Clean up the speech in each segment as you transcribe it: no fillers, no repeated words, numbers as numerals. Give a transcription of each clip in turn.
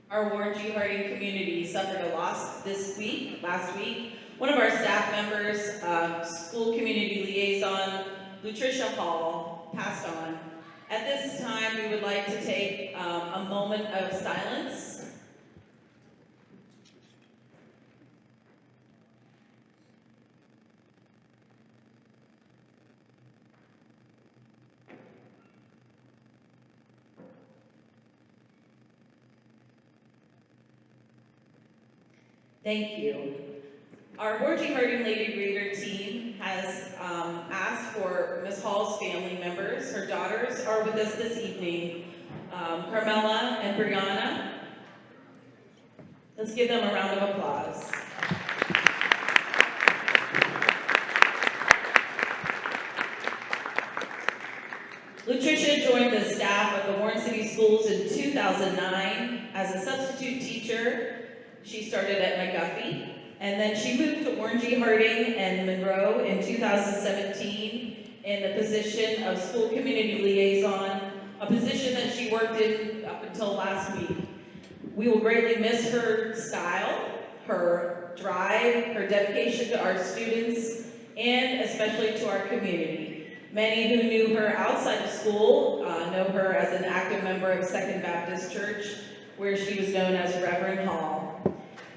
Our Warren G. Harding community suffered a loss last week. One of our staff members, school community liaison, Patricia Hall, passed on. At this time, we would like to take a moment of silence. Thank you. Our Warren G. Harding Lady Reader team has asked for Ms. Hall's family members. Her daughters are with us this evening, Carmela and Brianna. Let's give them a round of applause. Patricia joined the staff of the Warren City Schools in 2009 as a substitute teacher. She started at McGuffey, and then she moved to Warren G. Harding and Monroe in 2017 in the position of school community liaison, a position that she worked in up until last week. We will greatly miss her style, her drive, her dedication to our students, and especially to our community. Many who knew her outside of school know her as an active member of Second Baptist Church, where she was known as Reverend Hall.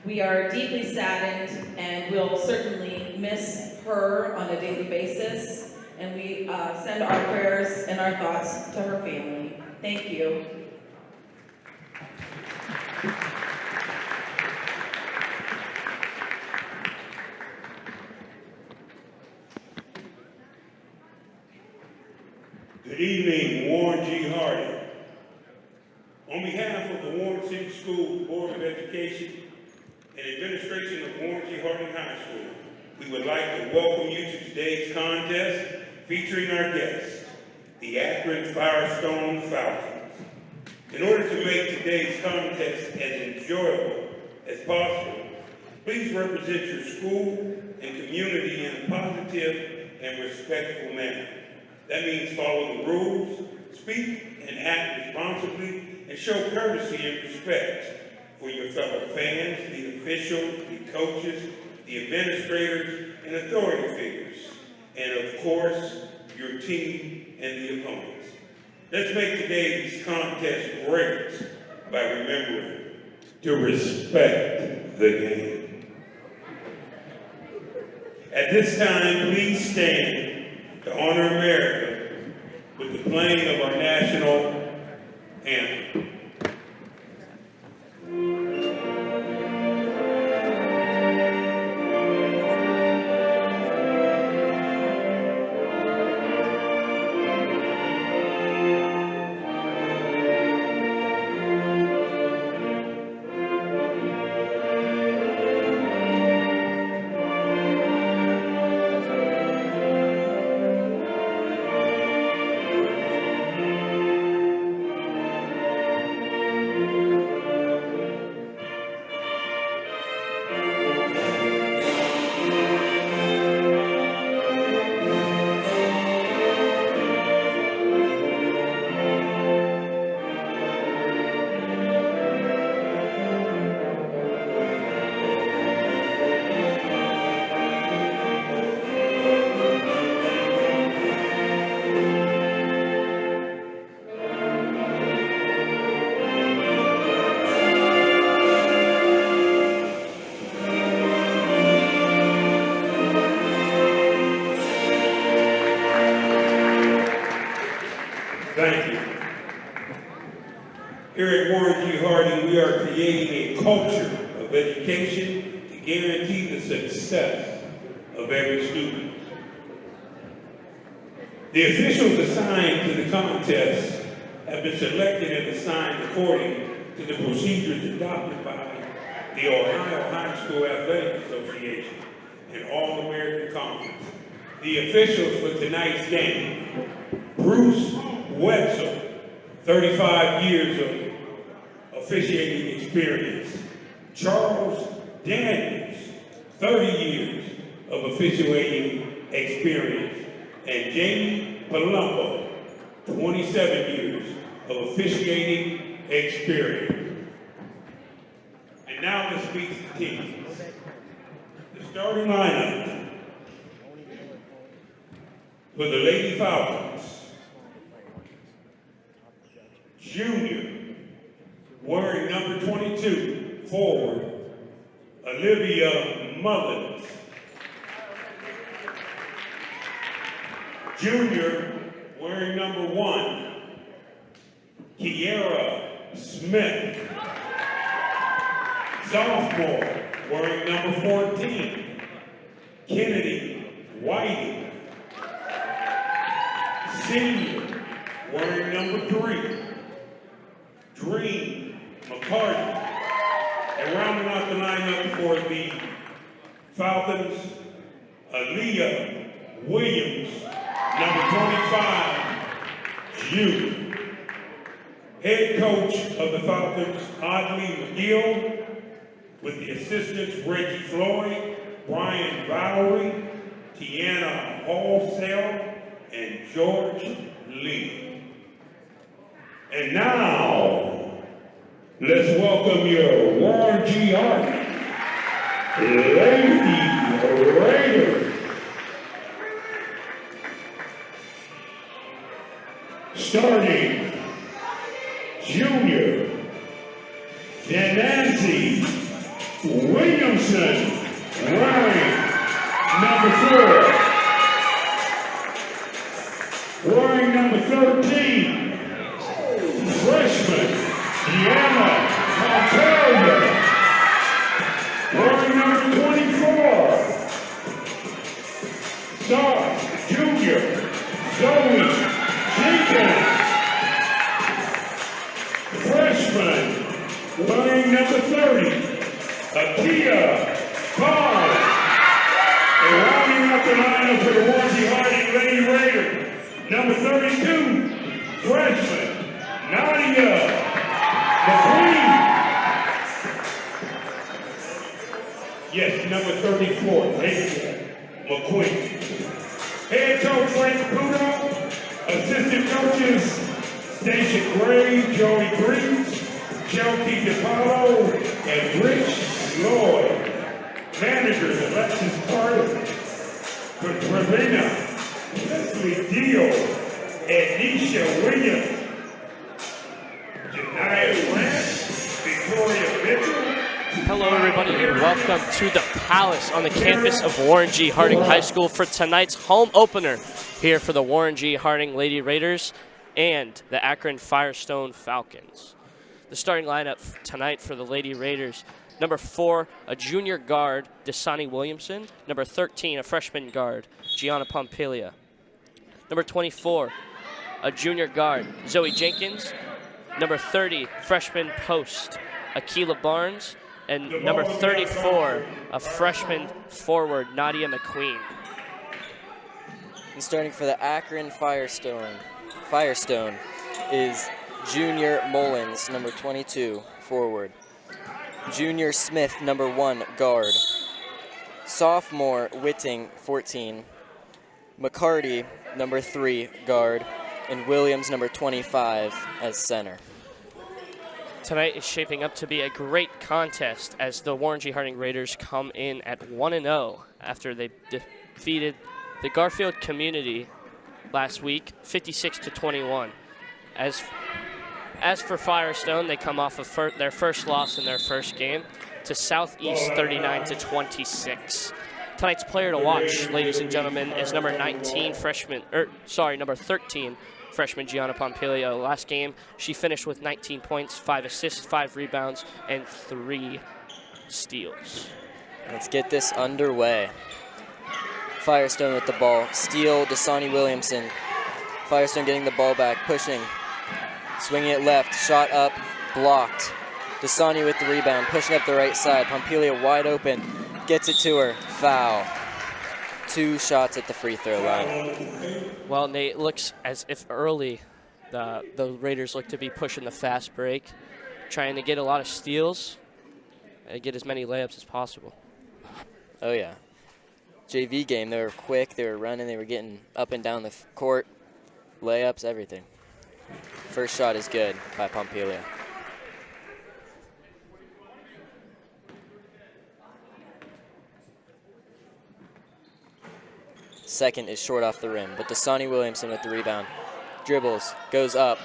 We are deeply saddened and will certainly miss her on a daily basis, and we send our prayers and our thoughts to her family. Thank you. Good evening, Warren G. Harding. On behalf of the Warren City School Board of Education and administration of Warren G. Harding High School, we would like to welcome you to today's contest featuring our guests, the Akron Firestone Falcons. In order to make today's contest as enjoyable as possible, please represent your school and community in a positive and respectful manner. That means follow the rules, speak and act responsibly, and show courtesy and respect for your fellow fans, the officials, the coaches, the administrators, and authority figures, and of course, your team and the opponents. Let's make today's contest great by remembering to respect the game. At this time, please stand to honor America with the playing of our national anthem. Thank you. Here at Warren G. Harding, we are creating a culture of education to guarantee the success of every student. The officials assigned to the contest have been selected and assigned according to the procedures adopted by the Ohio High School Athletic Association and All-American Conference. The officials for tonight's game: Bruce Wetzel, 35 years of officiating experience. Charles Daniels, 30 years of officiating experience. And Jamie Palumbo, 27 years of officiating experience. And now let's meet the teams. The starting lineup for the Lady Falcons: junior, wearing number 22, forward, Olivia Mullins. Junior, wearing number 1, Kiera Smith. Sophomore, wearing number 14, Kennedy Whiting. Senior, wearing number 3, Dream McCarty. And rounding out the lineup for the Falcons, Aaliyah Williams, number 25, junior. Head coach of the Falcons, Audley McGill, with the assistants Reggie Floyd, Brian Valerie, Tiana Halsell, and George Lee. And now, let's welcome your Warren G. Harding Lady Raiders. Starting, junior, Nancy Williamson, wearing number 4. Wearing number 13, freshman, Deanna Patricia. Wearing number 24, star, junior, Zoe Jenkins. Freshman, wearing number 30, Akia Barnes. And rounding up the lineup for the Warrenty Harding Lady Raiders, number 32, freshman, Nadia McQueen. Yes, number 34, Nadia McQueen. Head coach Frank Caputo, assistant coaches Stacia Gray, Joey Breeze, Chelsea DePaulo, and Rich Lloyd. Managers Alexis Carter, Katrina, Leslie Deal, and Nisha Williams. Janaya Grant, Victoria Mitchell. Hello everybody and welcome to the Palace on the campus of Warren G. Harding High School for tonight's home opener here for the Warren G. Harding Lady Raiders and the Akron Firestone Falcons. The starting lineup tonight for the Lady Raiders: number 4, a junior guard, Dasani Williamson; number 13, a freshman guard, Gianna Pompilia; number 24, a junior guard, Zoe Jenkins; number 30, freshman post, Akila Barnes; and number 34, a freshman forward, Nadia McQueen. And starting for the Akron Firestone is Junior Mullins, number 22, forward. Junior Smith, number 1, guard. Sophomore Whitting, 14. McCarty, number 3, guard. And Williams, number 25, as center. Tonight is shaping up to be a great contest as the Warren G. Harding Raiders come in at 1-0 after they defeated the Garfield Community last week, 56-21. As for Firestone, they come off of their first loss in their first game to Southeast, 39-26. Tonight's player to watch, ladies and gentlemen, is number 13, freshman Gianna Pompilia. Last game, she finished with 19 points, 5 assists, 5 rebounds, and 3 steals. Let's get this underway. Firestone with the ball. Steal, Dasani Williamson. Firestone getting the ball back, pushing. Swinging it left, shot up, blocked. Dasani with the rebound, pushing up the right side. Pompilia wide open, gets it to her, foul. 2 shots at the free throw line. Well, Nate, it looks as if early the Raiders look to be pushing the fast break, trying to get a lot of steals and get as many layups as possible. Oh, yeah. JV game, they were quick, they were running, they were getting up and down the court, layups, everything. First shot is good by Pompilia. Second is short off the rim, but Dasani Williamson with the rebound. Dribbles, goes up,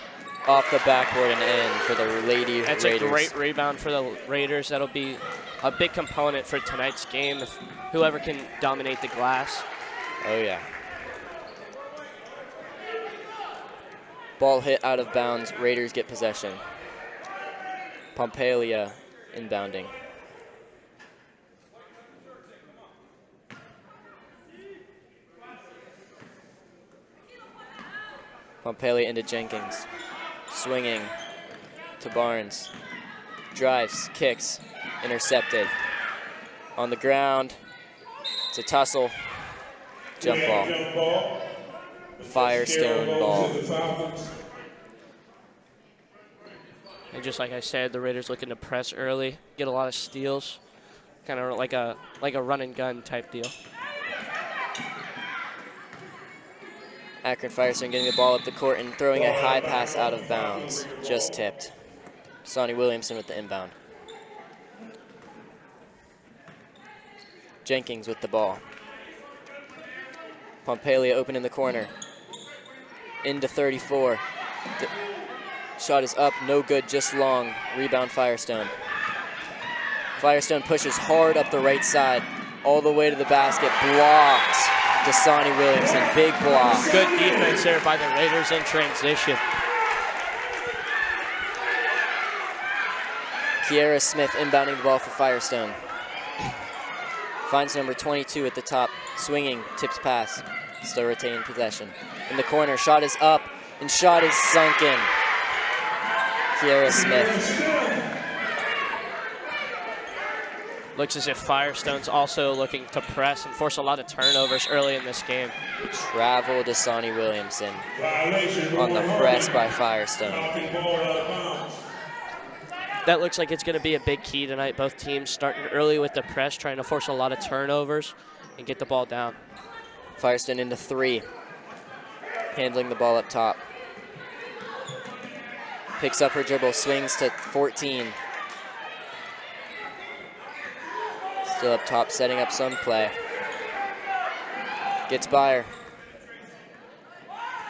off the backboard and in for the Lady Raiders. That's a great rebound for the Raiders. That'll be a big component for tonight's game, if whoever can dominate the glass. Oh, yeah. Ball hit out of bounds. Raiders get possession. Pompilia inbounding. Pompilia into Jenkins. Swinging to Barnes. Drives, kicks, intercepted. On the ground. It's a tussle. Jump ball. Firestone ball. And just like I said, the Raiders looking to press early, get a lot of steals, kind of like a run and gun type deal. Akron Firestone getting the ball up the court and throwing a high pass out of bounds. Just tipped. Sonny Williamson with the inbound. Jenkins with the ball. Pompilia open in the corner. Into 34. Shot is up, no good, just long. Rebound Firestone. Firestone pushes hard up the right side, all the way to the basket. Blocked. Dasani Williamson, big block. Good defense there by the Raiders in transition. Kiera Smith inbounding the ball for Firestone. Finds number 22 at the top, swinging, tips pass, still retaining possession. In the corner, shot is up, and shot is sunken. Kiera Smith. Looks as if Firestone's also looking to press and force a lot of turnovers early in this game. Travel to Sonny Williamson on the press by Firestone. That looks like it's going to be a big key tonight. Both teams starting early with the press, trying to force a lot of turnovers and get the ball down. Firestone into 3, handling the ball up top. Picks up her dribble, swings to 14. Still up top, setting up some play. Gets by her.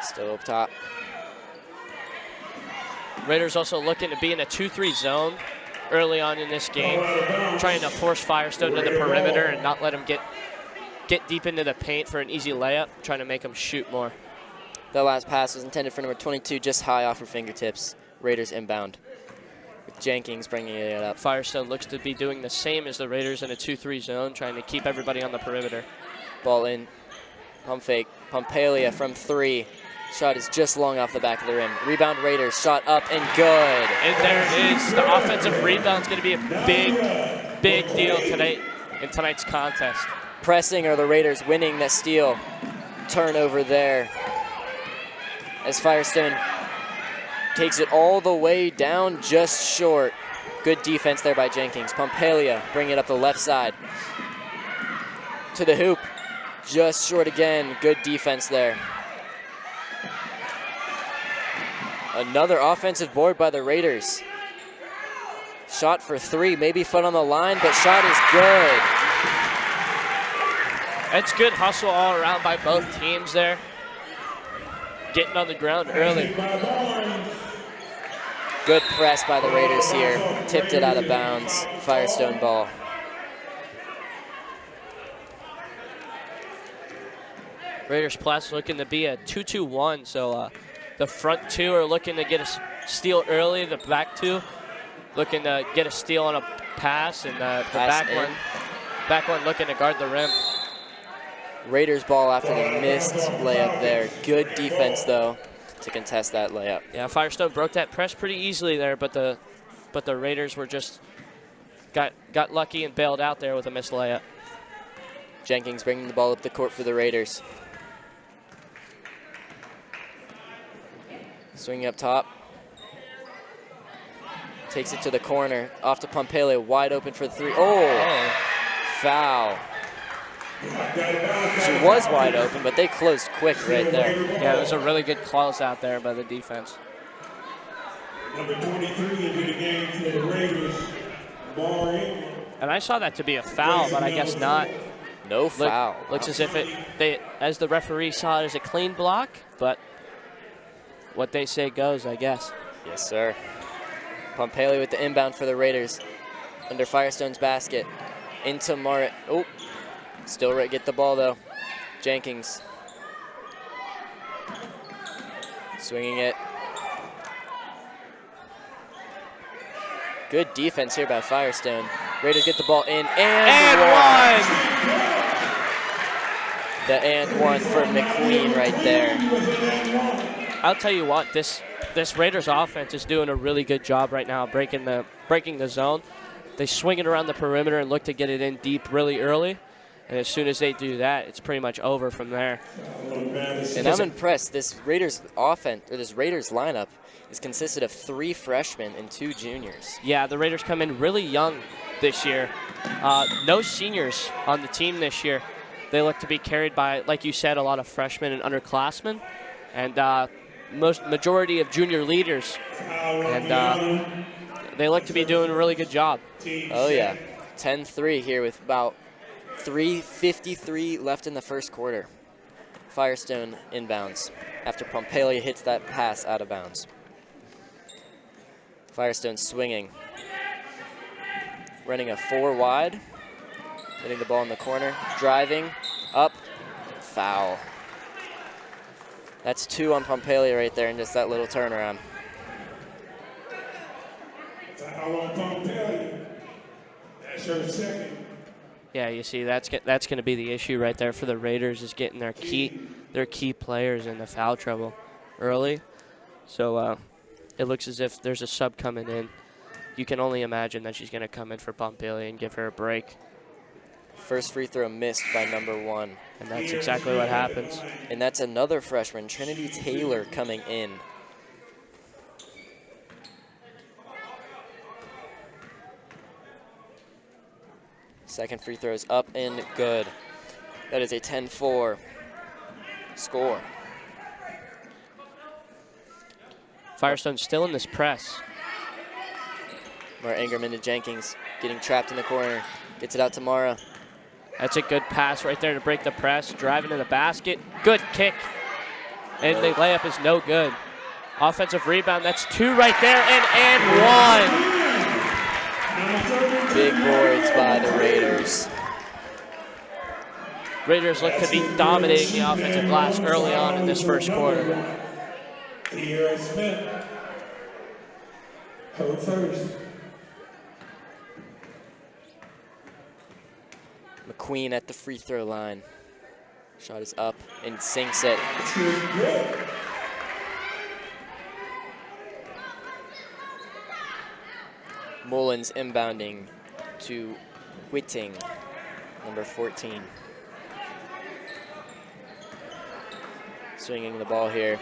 Still up top. Raiders also looking to be in a 2-3 zone early on in this game, trying to force Firestone to the perimeter and not let them get deep into the paint for an easy layup, trying to make them shoot more. That last pass was intended for number 22, just high off her fingertips. Raiders inbound. With Jenkins bringing it up. Firestone looks to be doing the same as the Raiders in a 2-3 zone, trying to keep everybody on the perimeter. Ball in. Pump fake. Pompalia from 3. Shot is just long off the back of the rim. Rebound Raiders. Shot up and good. And there it is. The offensive rebound's going to be a big deal tonight in tonight's contest. Pressing are the Raiders winning that steal. Turnover there. As Firestone takes it all the way down, just short. Good defense there by Jenkins. Pompalia bring it up the left side. To the hoop. Just short again. Good defense there. Another offensive board by the Raiders. Shot for 3, maybe foot on the line, but shot is good. That's good hustle all around by both teams there. Getting on the ground early. Good press by the Raiders here. Tipped it out of bounds. Firestone ball. Raiders plus looking to be a 2-2-1, so the front 2 are looking to get a steal early. The back 2 looking to get a steal on a pass, and the back one looking to guard the rim. Raiders ball after the missed layup there. Good defense though to contest that layup. Yeah, Firestone broke that press pretty easily there, but the Raiders were just got lucky and bailed out there with a missed layup. Jenkins bringing the ball up the court for the Raiders. Swinging up top. Takes it to the corner. Off to Pompele, wide open for the 3. Oh! Foul. She was wide open, but they closed quick right there. Yeah, it was a really good close out there by the defense. Number 23 into the game for the Raiders, Barring. And I saw that to be a foul, but I guess not. No foul. Looks as if as the referee saw it as a clean block, but what they say goes, I guess. Yes, sir. Pompele with the inbound for the Raiders. Under Firestone's basket. Into Marit. Oh, still get the ball though. Jenkins. Swinging it. Good defense here by Firestone. Raiders get the ball in and one. The and one for McQueen right there. I'll tell you what, this Raiders offense is doing a really good job right now breaking the zone. They swing it around the perimeter and look to get it in deep really early. And as soon as they do that, it's pretty much over from there. And I'm impressed. This Raiders offense, or this Raiders lineup, is consisted of 3 freshmen and 2 juniors. Yeah, the Raiders come in really young this year. No seniors on the team this year. They look to be carried by, like you said, a lot of freshmen and underclassmen, and majority of junior leaders. And they look to be doing a really good job. Oh yeah, 10-3 here with about 3:53 left in the first quarter. Firestone inbounds after Pompele hits that pass out of bounds. Firestone swinging. Running a 4 wide. Getting the ball in the corner. Driving. Up. Foul. That's 2 on Pompalio right there in just that little turnaround. Foul on Pompalio. That's her second. Yeah, you see, that's going to be the issue right there for the Raiders, is getting their key players into foul trouble early. So it looks as if there's a sub coming in. You can only imagine that she's going to come in for Pompalio and give her a break. First free throw missed by number 1. And that's exactly what happens. And that's another freshman, Trinity Taylor, coming in. Second free throw is up and good. That is a 10-4 score. Firestone still in this press. Mara Ingram into Jenkins, getting trapped in the corner. Gets it out to Mara. That's a good pass right there to break the press. Driving to the basket. Good kick. And the layup is no good. Offensive rebound. That's 2 right there and 1. Big boards by the Raiders. Raiders look to be dominating the offensive glass early on in this first quarter. Tierra Smith. Her first. McQueen at the free throw line. Shot is up and sinks it. Mullins inbounding to Whitting, number 14. Swinging the ball here.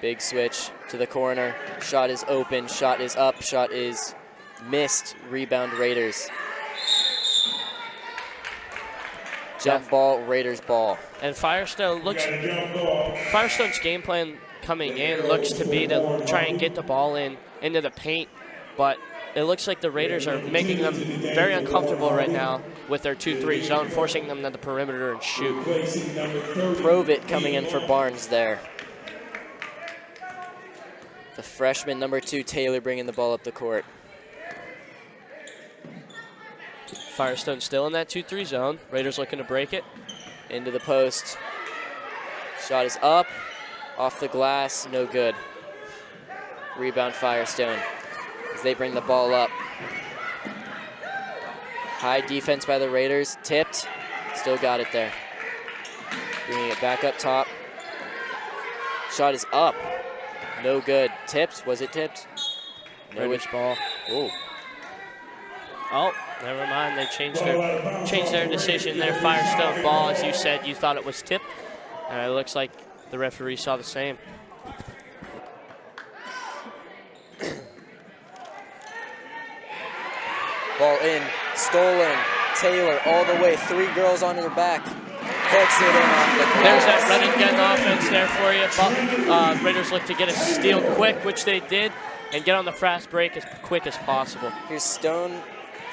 Big switch to the corner. Shot is open, shot is up, shot is missed. Rebound Raiders. Jump ball, Raiders ball. And Firestone's game plan coming in looks to be to try and get the ball into the paint, but it looks like the Raiders are making them very uncomfortable right now with their 2-3 zone, forcing them to the perimeter and shoot. Provit coming in for Barnes there. The freshman, number 2, Taylor, bringing the ball up the court. Firestone still in that 2-3 zone. Raiders looking to break it. Into the post. Shot is up, off the glass, no good. Rebound Firestone as they bring the ball up. High defense by the Raiders, tipped, still got it there. Bringing it back up top. Shot is up, no good. Tipped, was it tipped? No, Raiders ball. Ooh. Oh, never mind. They changed their decision there. Firestone ball, as you said, you thought it was tipped. And it looks like the referee saw the same. Ball in, stolen. Taylor all the way, 3 girls on her back. Hooks it in off the glass. There's that run and gun offense there for you. Raiders look to get a steal quick, which they did, and get on the fast break as quick as possible. Here's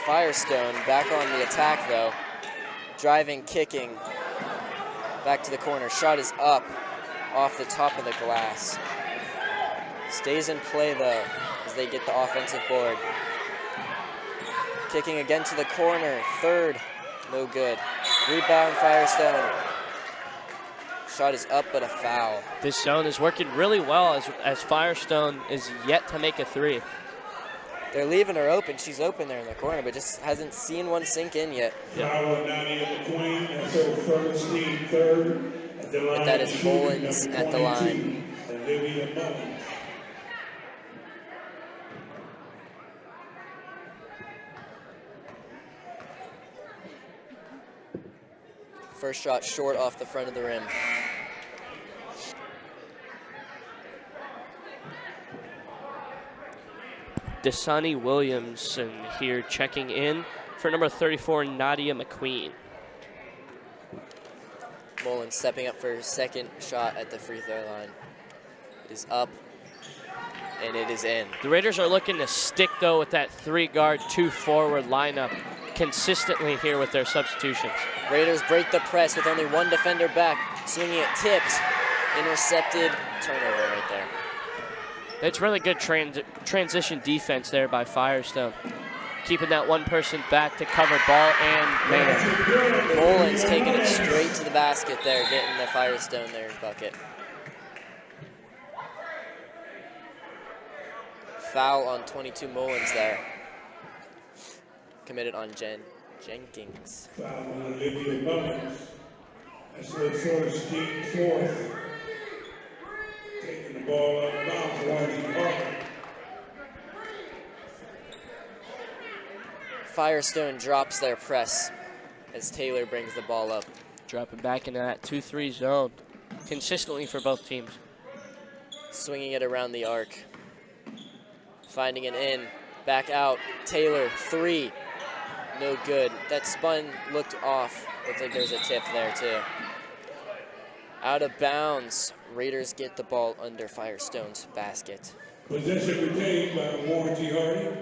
Firestone back on the attack though. Driving, kicking. Back to the corner. Shot is up off the top of the glass. Stays in play though as they get the offensive board. Kicking again to the corner. 3rd. No good. Rebound Firestone. Shot is up but a foul. This zone is working really well as Firestone is yet to make a 3. They're leaving her open. She's open there in the corner, but just hasn't seen one sink in yet. Foul Nadia McQueen. That's her first, team 3rd. At the line. But that is Mullins at the line. Olivia Mullins. First shot short off the front of the rim. Dasani Williamson here checking in for number 34, Nadia McQueen. Mullins stepping up for her second shot at the free throw line. It is up, and it is in. The Raiders are looking to stick, though, with that 3-guard, 2-forward lineup consistently here with their substitutions. Raiders break the press with only 1 defender back. Swinging it, tipped, intercepted, turnover right there. It's really good transition defense there by Firestone. Keeping that one person back to cover ball and man. Mullins taking it straight to the basket there, getting the Firestone there bucket. Foul on 22 Mullins there. Committed on Jenkins. Foul on Olivia Mullins. That's the first team fourth. Taking the ball up bounds, Warren Parker. Firestone drops their press as Taylor brings the ball up. Dropping back into that 2-3 zone consistently for both teams. Swinging it around the arc. Finding it in, back out. Taylor, 3, no good. That spun looked off. Looked like there was a tip there too. Out of bounds. Raiders get the ball under Firestone's basket. Possession retained by Warren G. Harding.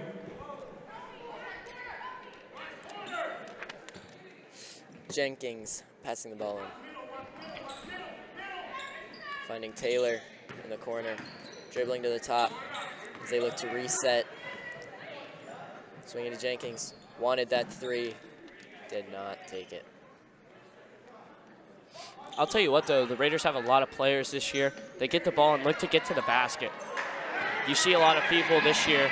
Jenkins passing the ball in. Finding Taylor in the corner. Dribbling to the top as they look to reset. Swinging to Jenkins. Wanted that 3. Did not take it. I'll tell you what, though, the Raiders have a lot of players this year. They get the ball and look to get to the basket. You see a lot of people this year,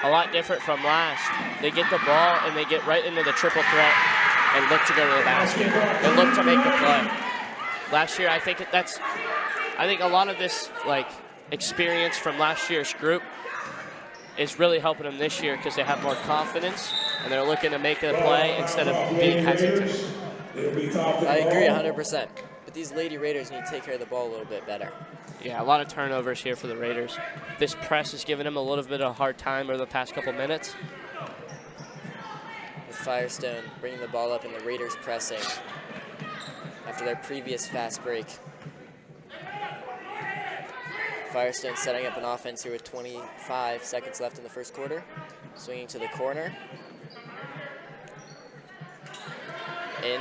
a lot different from last. They get the ball and they get right into the triple threat and look to go to the basket and look to make a play. Last year, I think a lot of this experience from last year's group is really helping them this year because they have more confidence and they're looking to make a play instead of being hesitant. I agree 100%. But these Lady Raiders need to take care of the ball a little bit better. Yeah, a lot of turnovers here for the Raiders. This press has given them a little bit of a hard time over the past couple minutes. With Firestone bringing the ball up and the Raiders pressing after their previous fast break. Firestone setting up an offense here with 25 seconds left in the first quarter. Swinging to the corner. In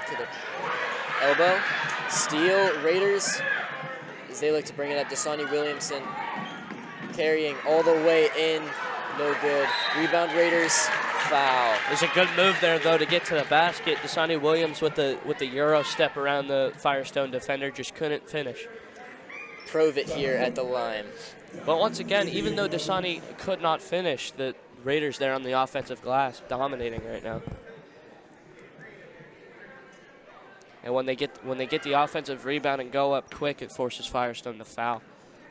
to the elbow. Steal, Raiders, as they look to bring it up. Dasani Williamson carrying all the way in. No good. Rebound, Raiders. Foul. There's a good move there, though, to get to the basket. Dasani Williams with the Euro step around the Firestone defender just couldn't finish. Prove here at the line. But once again, even though Dasani could not finish, the Raiders there on the offensive glass dominating right now. And when they get the offensive rebound and go up quick, it forces Firestone to foul.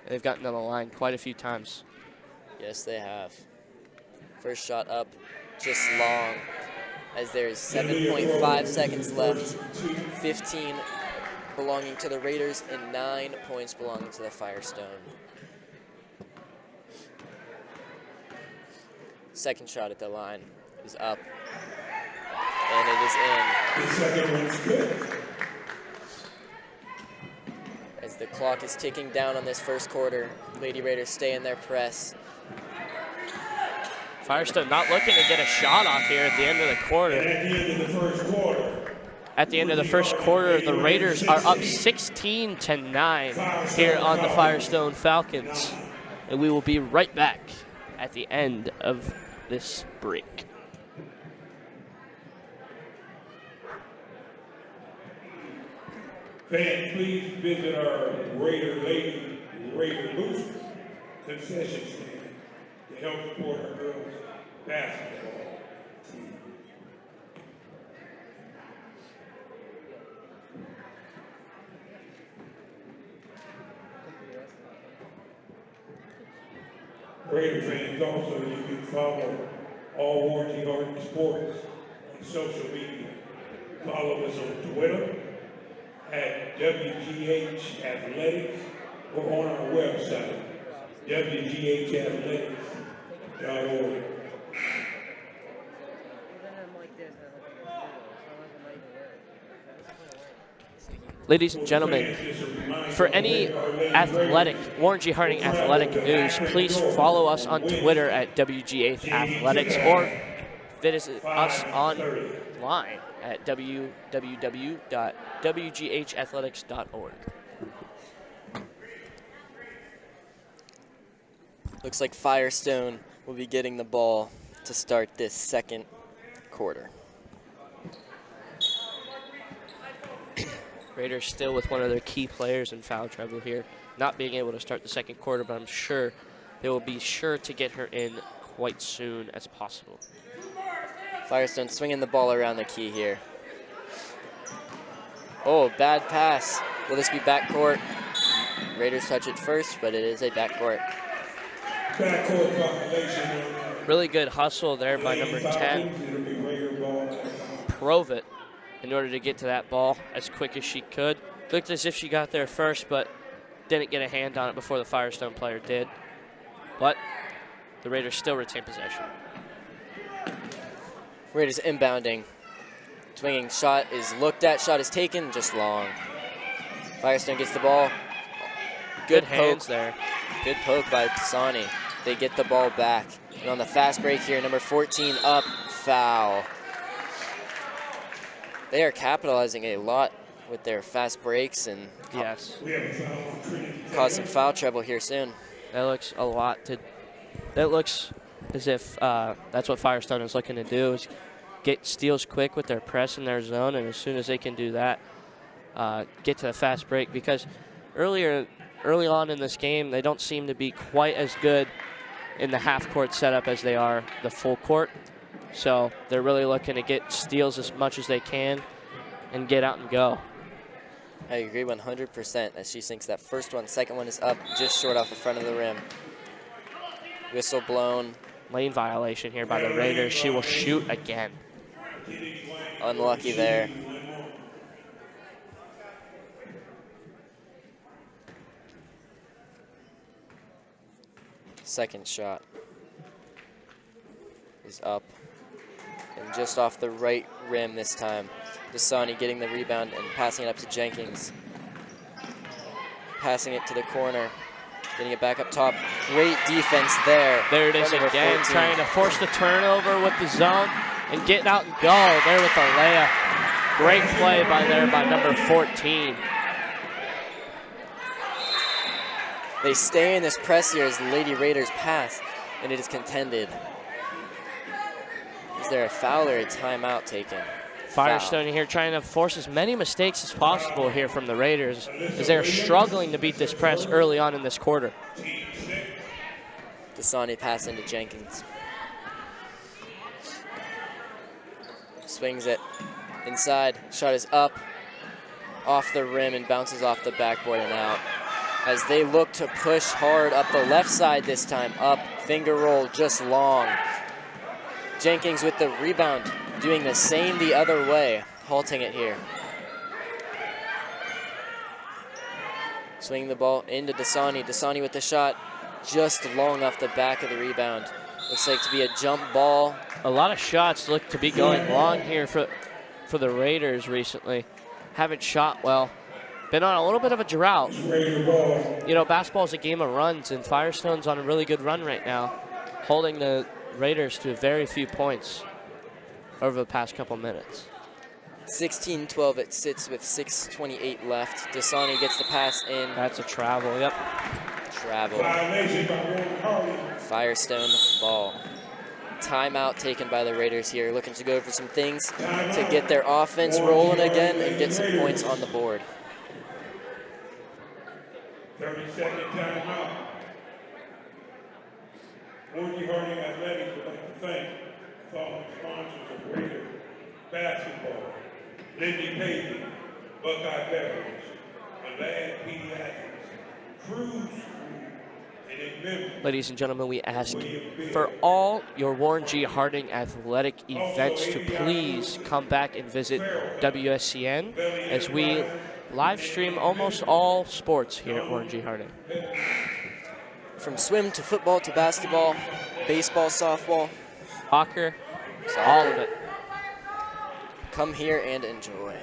And they've gotten to the line quite a few times. Yes, they have. First shot up, just long, as there's 7.5 seconds left. 15 belonging to the Raiders and 9 points belonging to the Firestone. Second shot at the line is up. And it is in. The second one's good. As the clock is ticking down on this first quarter, Lady Raiders stay in their press. Firestone not looking to get a shot off here at the end of the quarter. And at the end of the first quarter. At the end of the first quarter, the Raiders are up 16-9 here on the Firestone Falcons. And we will be right back at the end of this break. Fans, please visit our Lady Raider Booster concession stand to help support our girls basketball team. Raider fans, also you can follow all Warren G. Harding Sports on social media. Follow us on Twitter at WGH Athletics or on our website, WGHathletics.org. Ladies and gentlemen, for any Warren G. Harding athletic news, please follow us on Twitter at WGH Athletics or visit us online at www.wghathletics.org. Looks like Firestone will be getting the ball to start this second quarter. Raiders still with one of their key players in foul trouble here, not being able to start the second quarter, but I'm sure they will be sure to get her in quite soon as possible. Firestone swinging the ball around the key here. Oh, bad pass. Will this be backcourt? Raiders touch it first, but it is a backcourt. Backcourt violation. Really good hustle there by number 10, Provit, in order to get to that ball as quick as she could. Looked as if she got there first, but didn't get a hand on it before the Firestone player did. But the Raiders still retain possession. Raiders inbounding. Swinging shot is looked at, shot is taken, just long. Firestone gets the ball. Good poke. hands there. Good poke by Dasani. They get the ball back. And on the fast break here, number 14 up, foul. They are capitalizing a lot with their fast breaks and Yes. cause some foul trouble here soon. That looks a lot to. That looks as if that's what Firestone is looking to do, is get steals quick with their press in their zone, and as soon as they can do that, get to the fast break. Because early on in this game, they don't seem to be quite as good in the half-court setup as they are the full court. So they're really looking to get steals as much as they can and get out and go. I agree 100% as she sinks that first one. Second one is up just short off the front of the rim. Whistle blown. Lane violation here by the Raiders. She will shoot again. Unlucky there. Second shot is up and just off the right rim this time. Dasani getting the rebound and passing it up to Jenkins. Passing it to the corner, getting it back up top. Great defense there. There it is Number again, 14. trying to force the turnover with the zone and getting out and go there with the layup. Great play by number 14. They stay in this press here as the Lady Raiders pass, and it is contended. Is there a foul or a timeout taken? Firestone here trying to force as many mistakes as possible here from the Raiders, as they're struggling to beat this press early on in this quarter. Dasani pass into Jenkins. Swings it inside. Shot is up, off the rim, and bounces off the backboard and out. As they look to push hard up the left side this time. Up, finger roll, just long. Jenkins with the rebound, doing the same the other way, halting it here. Swinging the ball into Dasani. Dasani with the shot, just long off the back of the rebound. Looks like to be a jump ball. A lot of shots look to be going long here for the Raiders recently. Haven't shot well. Been on a little bit of a drought. You know, basketball is a game of runs, and Firestone's on a really good run right now, holding the Raiders to very few points over the past couple minutes. 16-12, it sits with 6:28 left. Dasani gets the pass in. That's a travel, yep. Travel. Firestone ball. Timeout taken by the Raiders here, looking to go for some things to get their offense rolling again and get some points on the board. 30-second timeout. Warren Harding Athletics would like to thank the following sponsors of Raider basketball: Lindy Paving, Buckeye Beverage, Malad Pediatrics, Cruise, and in memory. Ladies and gentlemen, we ask for all your Warren G. Harding athletic events to please come back and visit WSCN as we live stream almost all sports here at Warren G. Harding. From swim to football to basketball, baseball, softball, Soccer, all of it. come here and enjoy.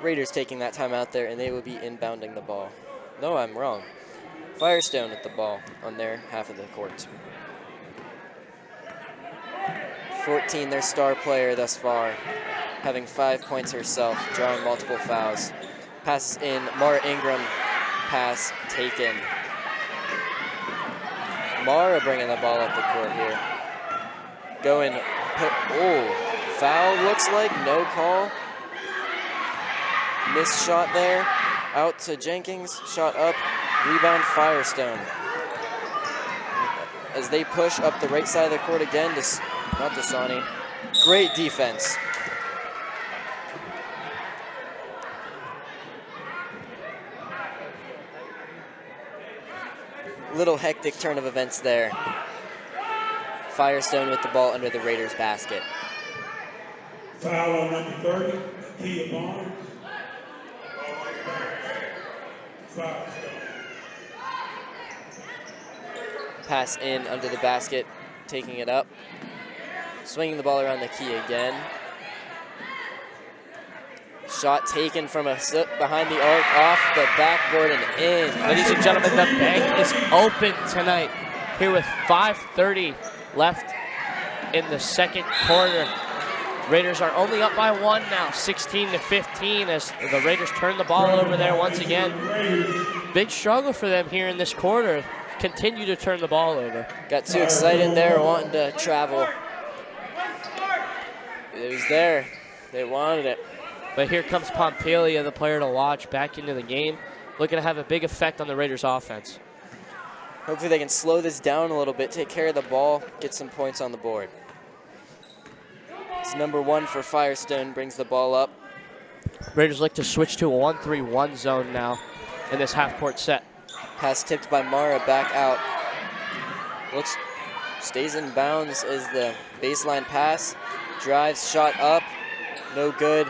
Raiders taking that time out there, and they will be inbounding the ball. No, I'm wrong. Firestone at the ball on their half of the court. 14, their star player thus far, having 5 points herself, drawing multiple fouls. Passes in, Mara Ingram, pass taken. Mara bringing the ball up the court here. Foul looks like, no call. Missed shot there, out to Jenkins, shot up, rebound Firestone. As they push up the right side of the court again, not Dasani. Great defense. Little hectic turn of events there. Firestone with the ball under the Raiders basket. Foul on number 30, Kia Barnes. Firestone. Pass in under the basket, taking it up. Swinging the ball around the key again. Shot taken from behind the arc, off the backboard and in. Ladies and gentlemen, the bank is open tonight here with 5:30 left in the second quarter. Raiders are only up by 1 now, 16-15, as the Raiders turn the ball over there once again. Big struggle for them here in this quarter. Continue to turn the ball over. Got too excited there, wanting to travel. It was there. They wanted it. But here comes Pompelia, the player to watch, back into the game, looking to have a big effect on the Raiders' offense. Hopefully they can slow this down a little bit, take care of the ball, get some points on the board. It's number 1 for Firestone, brings the ball up. Raiders look to switch to a 1-3-1 zone now in this half-court set. Pass tipped by Mara, back out. Stays in bounds as the baseline pass. Drives, shot up, no good.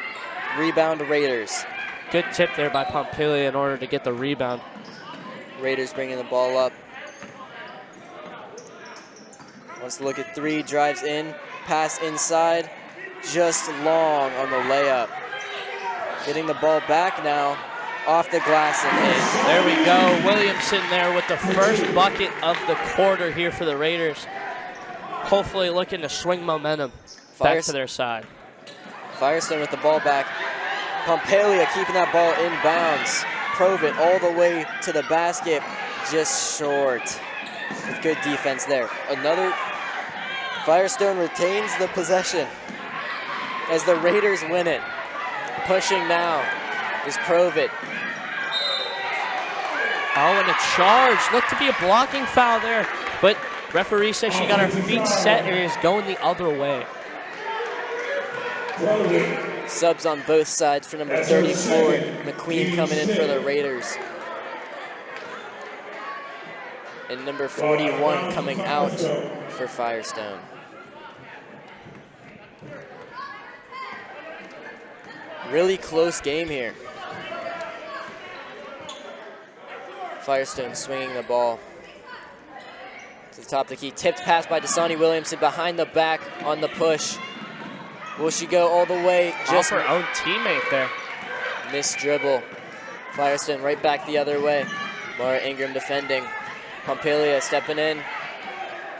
Rebound Raiders. Good tip there by Pompelia in order to get the rebound. Raiders bringing the ball up. Wants to look at 3, drives in, pass inside, just long on the layup. Getting the ball back now, off the glass and in. There we go, Williamson there with the first bucket of the quarter here for the Raiders. Hopefully looking to swing momentum back to their side. Firestone with the ball back. Pompelia keeping that ball in bounds. Provit all the way to the basket, just short. With good defense there. Firestone retains the possession as the Raiders win it. Pushing now is Provit. Oh, and a charge. Looked to be a blocking foul there, but referee says she got her feet set and is going the other way. Subs on both sides for number 34. McQueen coming in for the Raiders. And number 41 coming out for Firestone. Really close game here. Firestone swinging the ball to the top of the key. Tipped pass by Dasani Williamson behind the back on the push. Will she go all the way? Just her own teammate there. Missed dribble. Firestone right back the other way. Mara Ingram defending. Pompelia stepping in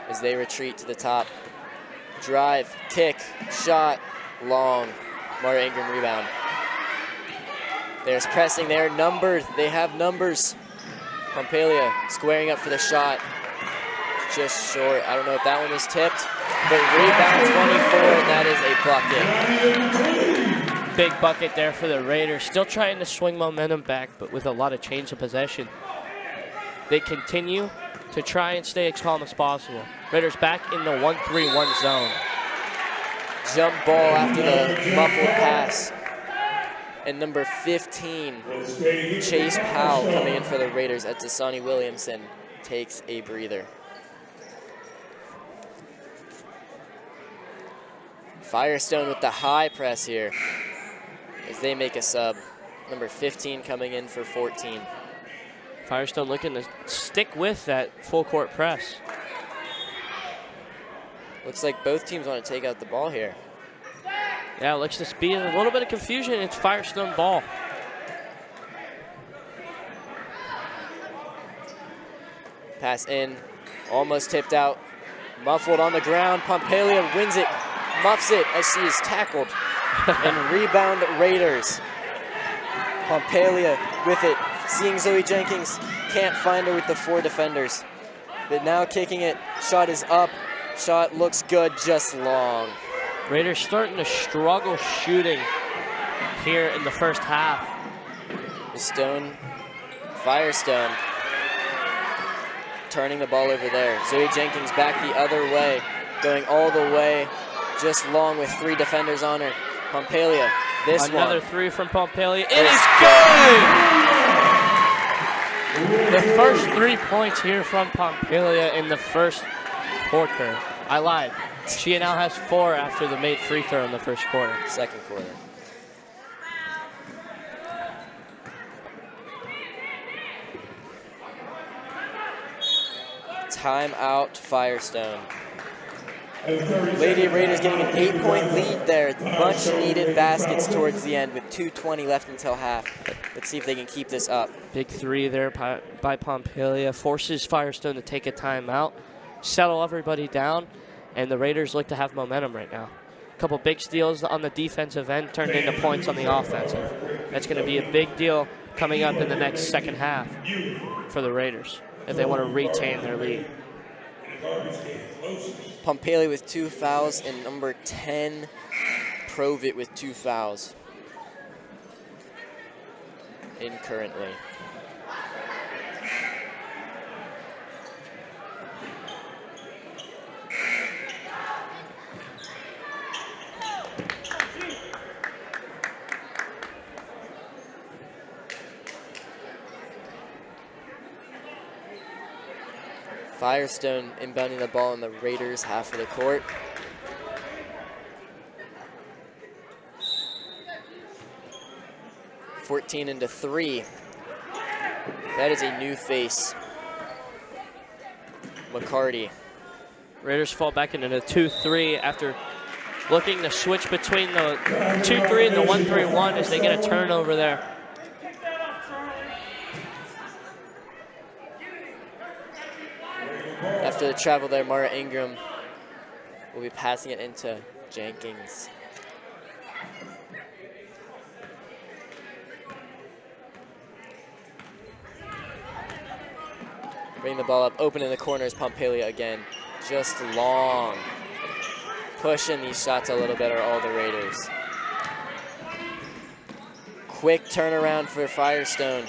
as they retreat to the top. Drive, kick, shot, long. Mara Ingram rebound. There's pressing there, numbered. They have numbers. Pompelia squaring up for the shot. Just short. I don't know if that one was tipped, but rebound 24, and that is a bucket. Big bucket there for the Raiders. Still trying to swing momentum back, but with a lot of change of possession. They continue to try and stay as calm as possible. Raiders back in the 1-3-1 zone. Jump ball after the muffled pass. And number 15, Chase Powell coming in for the Raiders as Dasani Williamson takes a breather. Firestone with the high press here as they make a sub. Number 15 coming in for 14. Firestone looking to stick with that full court press. Looks like both teams want to take out the ball here. Yeah, it looks to be a little bit of confusion. It's Firestone ball. Pass in, almost tipped out. Muffled on the ground. Pompelia wins it, muffs it as she is tackled. And rebound Raiders. Pompelia with it, seeing Zoe Jenkins, can't find her with the 4 defenders. but now kicking it. Shot is up. Shot looks good, just long. Raiders starting to struggle shooting here in the first half. Firestone turning the ball over there. Zoe Jenkins back the other way, going all the way, just long with 3 defenders on her. Pompalia, Another 3 from Pompalia. It is good! The first 3 points here from Pompalia in the first quarter. I lied. She now has 4 after the made free throw in the first quarter. Second quarter. Timeout, Firestone. Lady Raiders getting an 8-point lead there. Much needed baskets towards the end with 2:20 left until half. Let's see if they can keep this up. Big 3 there by Pompalia. Forces Firestone to take a timeout, settle everybody down, and the Raiders look to have momentum right now. A couple big steals on the defensive end turned into points on the offensive. That's going to be a big deal coming up in the next second half for the Raiders if they want to retain their lead. Pompalia with 2 fouls and number 10, Provit with 2 fouls in currently. Firestone inbounding the ball in the Raiders' half of the court. $14 into 3. That is a new face. McCarty. Raiders fall back into the 2-3 after looking to switch between the 2-3 and the 1-3-1 as they get a turnover there. After the travel there, Mara Ingram will be passing it into Jenkins. Bring the ball up, open in the corners, Pompalia again. Just long. Pushing these shots a little bit are all the Raiders. Quick turnaround for Firestone.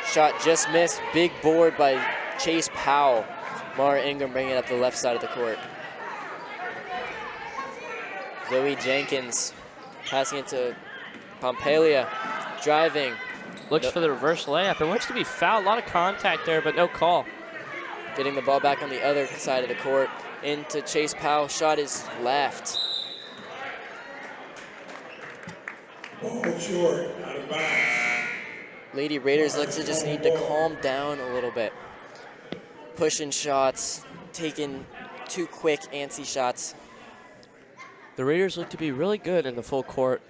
Shot just missed, big board by Chase Powell. Mara Ingram bringing it up the left side of the court. Zoe Jenkins passing it to Pompalia, driving. Looks for the reverse layup and looks to be fouled. A lot of contact there, but no call. Getting the ball back on the other side of the court into Chase Powell. Shot is left. Ball short, out of bounds. Lady Raiders looks to just need to calm down a little bit. Pushing shots, taking 2 quick antsy shots. The Raiders look to be really good in the full court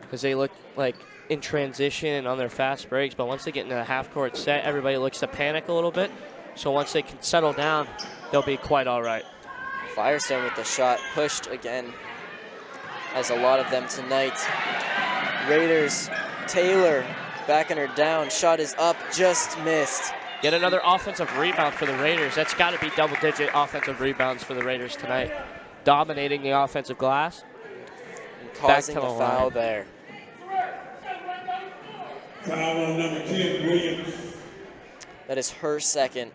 because they look like in transition and on their fast breaks, but once they get into a half-court set, everybody looks to panic a little bit. So once they can settle down, they'll be quite all right. Firestone with the shot pushed again, as a lot of them tonight. Raiders, Taylor backing her down. Shot is up, just missed. Yet another offensive rebound for the Raiders. That's got to be double-digit offensive rebounds for the Raiders tonight. Dominating the offensive glass. And causing a foul there. Foul on number 10, Williams. That is her second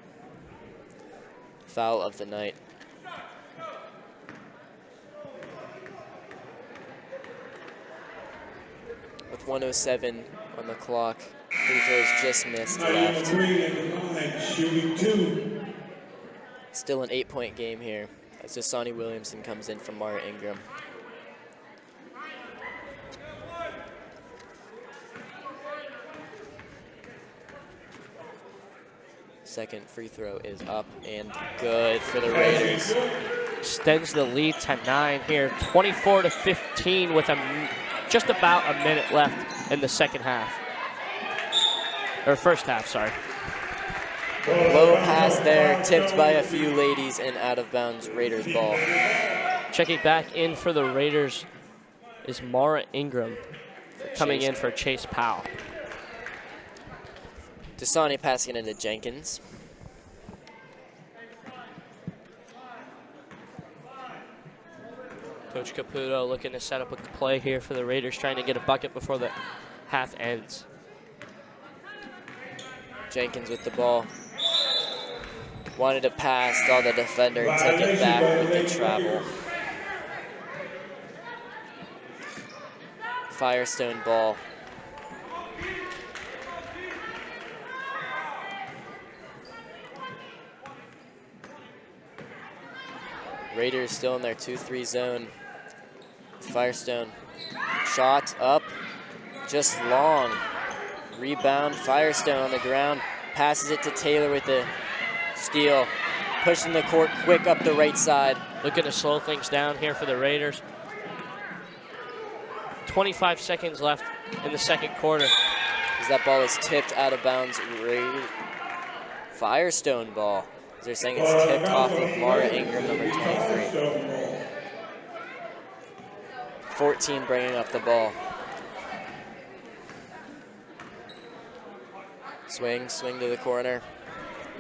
foul of the night. With 1:07 on the clock, free throws just missed left. Shooting 2. Still an 8-point game here as Dasani Williamson comes in from Mara Ingram. Second free throw is up and good for the Raiders. Extends the lead to 9 here, 24-15 with just about a minute left in the second half. Or first half, sorry. Low pass there, tipped by a few ladies and out of bounds Raiders ball. Checking back in for the Raiders is Mara Ingram coming in for Chase Powell. Dasani passing it into Jenkins. Coach Caputo looking to set up a play here for the Raiders, trying to get a bucket before the half ends. Jenkins with the ball. Wanted to pass, saw the defender, took it back with the travel. Firestone ball. Raiders still in their 2-3 zone. Firestone, shot up, just long. Rebound, Firestone on the ground, passes it to Taylor with the steal. Pushing the court quick up the right side. Looking to slow things down here for the Raiders. 25 seconds left in the second quarter. As that ball is tipped out of bounds. Firestone ball. As they're saying it's tipped off of Mara Ingram, number 23. 14 bringing up the ball. Swing to the corner.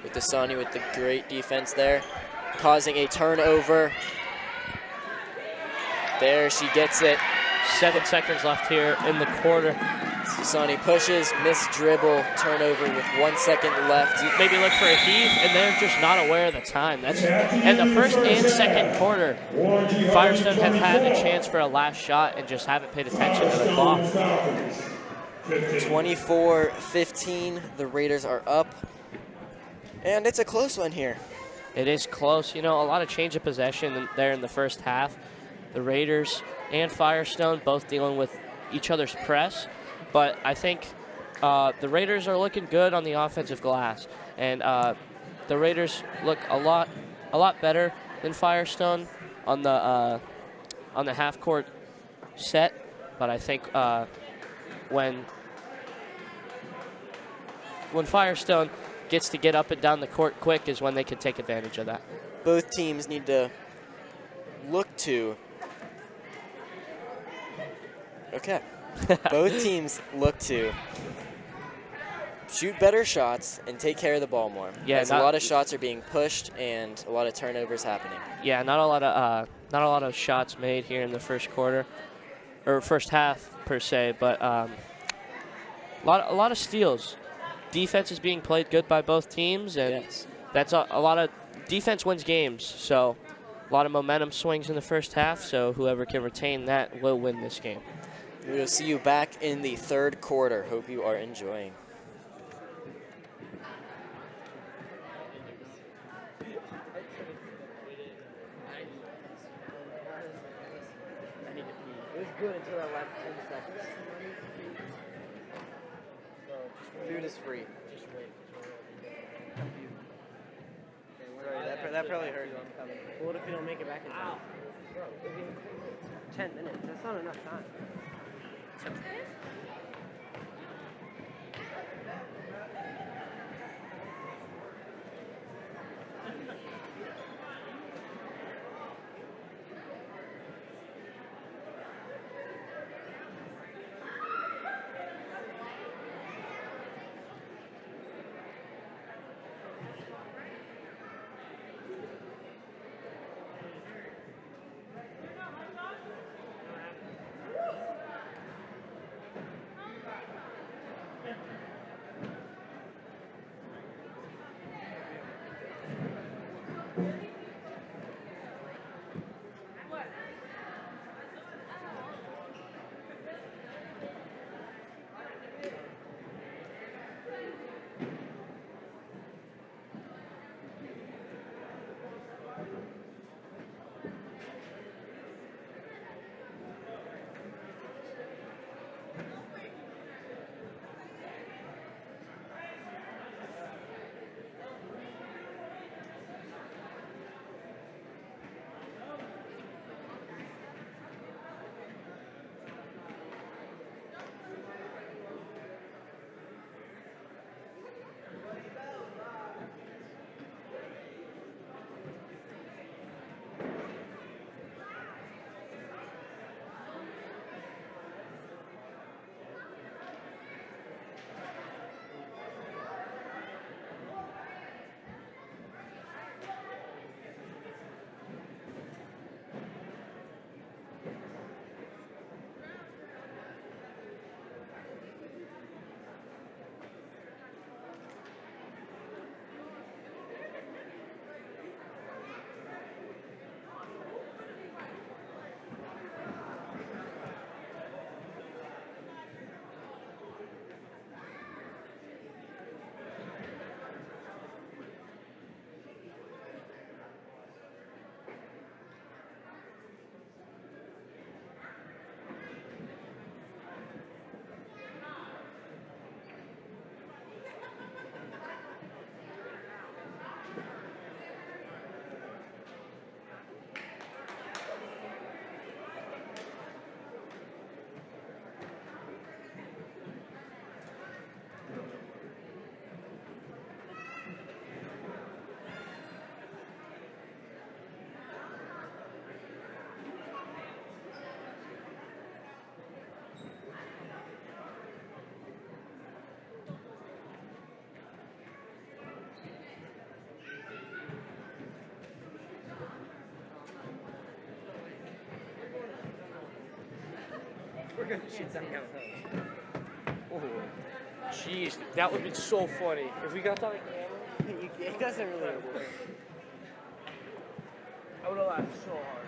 With Dasani with the great defense there. Causing a turnover. There, she gets it. 7 seconds left here in the quarter. Dasani pushes, missed dribble, turnover with 1 second left. Maybe look for a heave, and they're just not aware of the time. That's in the first and second quarter. Firestone have had a chance for a last shot and just haven't paid attention to the clock. 24-15, the Raiders are up. And it's a close one here. It is close. You know, a lot of change of possession there in the first half. The Raiders and Firestone both dealing with each other's press. But I think the Raiders are looking good on the offensive glass. And the Raiders look a lot better than Firestone on the half-court set. But I think when Firestone gets to get up and down the court quick is when they can take advantage of that. Both teams need to look to. Okay. Both teams look to shoot better shots and take care of the ball more. Yeah, as a lot of shots are being pushed and a lot of turnovers happening. Yeah, not a lot of shots made here in the first quarter or first half per se, but a lot of steals. Defense is being played good by both teams, and that's a lot of defense wins games. So a lot of momentum swings in the first half. So whoever can retain that will win this game. We will see you back in the third quarter. Hope you are enjoying. It was good until that last 10 seconds. Food is free. Just wait. Sorry, that probably hurt. What if we don't make it back in time? 10 minutes. That's not enough time. gonna shoot something else. Oh, jeez, that would be so funny if we got that on camera. It doesn't really work. I would have laughed so hard.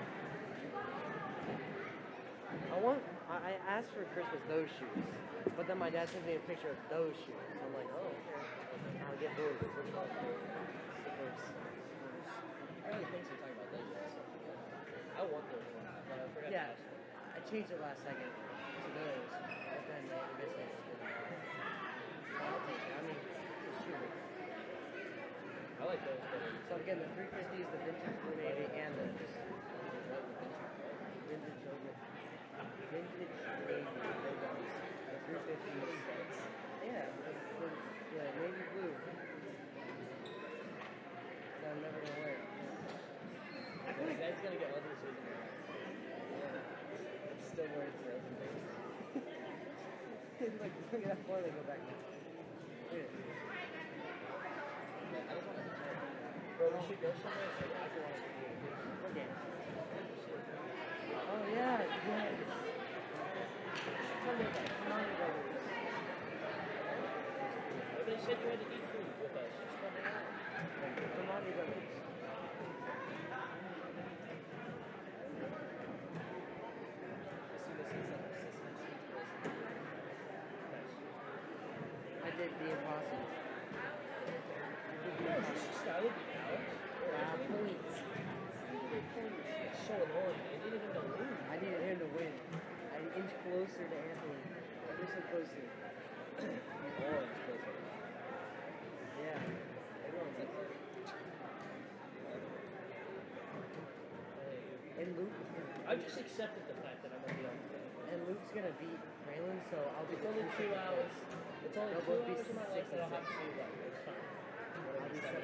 I asked for Christmas those shoes, but then my dad sent me a picture of those shoes. I'm like, oh, okay. I'll get those. Which one? Slippers. I really think you're talking about those ones. I want those ones, but I forgot Yeah, to ask them. I changed it last second to those, but then I guess they just didn't. I'll take it. I mean, it's a shoe. I like those better. So I'm getting the 350s, the vintage Blue Navy, and the vintage yogurt. Vintage Navy logos. The 350s. Yeah, navy blue. That I'm never gonna wear. I feel like that's gonna get ugly soon. Yeah. It's still wearing it for everything. Like, look at that floor, they go back. Look at it. I just want to bro, we should go somewhere so I can watch the game. What game? Oh yeah, yes. Tell me about Commando Brothers. They said you had to eat food with us. Just come hang out. Commando Brothers. I did the impossible. Skylar beat Alex. Points. It's so annoying. They didn't even know lose. I needed him to win. I inch closer to Anthony. Ever so closer. Oh, it's closer. Yeah. Everyone's like that. And Luke I've just accepted the fact that I'm going to be on the field. and Luke's gonna beat Braylon, so I'll be It's only 2 hours. It's only They'll 2 both be hours of my life 6 that I'll and have to 6. see that. It's fine. I'll be 75.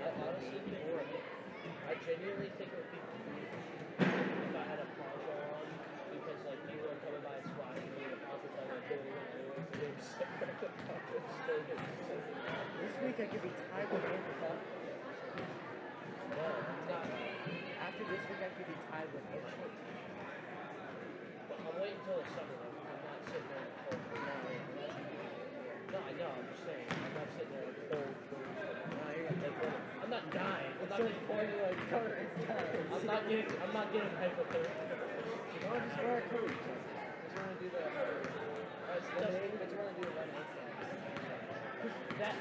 I honestly think I genuinely think it would be if I had a poncho on because like people are coming by and squatting me and the poncho's on like doing it anyways. So they're just like the poncho's still getting soaking out. This week I could be tied with Anthony. No, I'm not. After this week I could be tied with Anthony. But I'm waiting until the summer though because I'm not sitting there in the cold. No, I know. I'm just saying. I'm not sitting there in the cold. I'm not dying. I'm not getting I'm not getting hypothermia. No, just wear a coat. Just want to do the. But you want to do the lemonade stand. That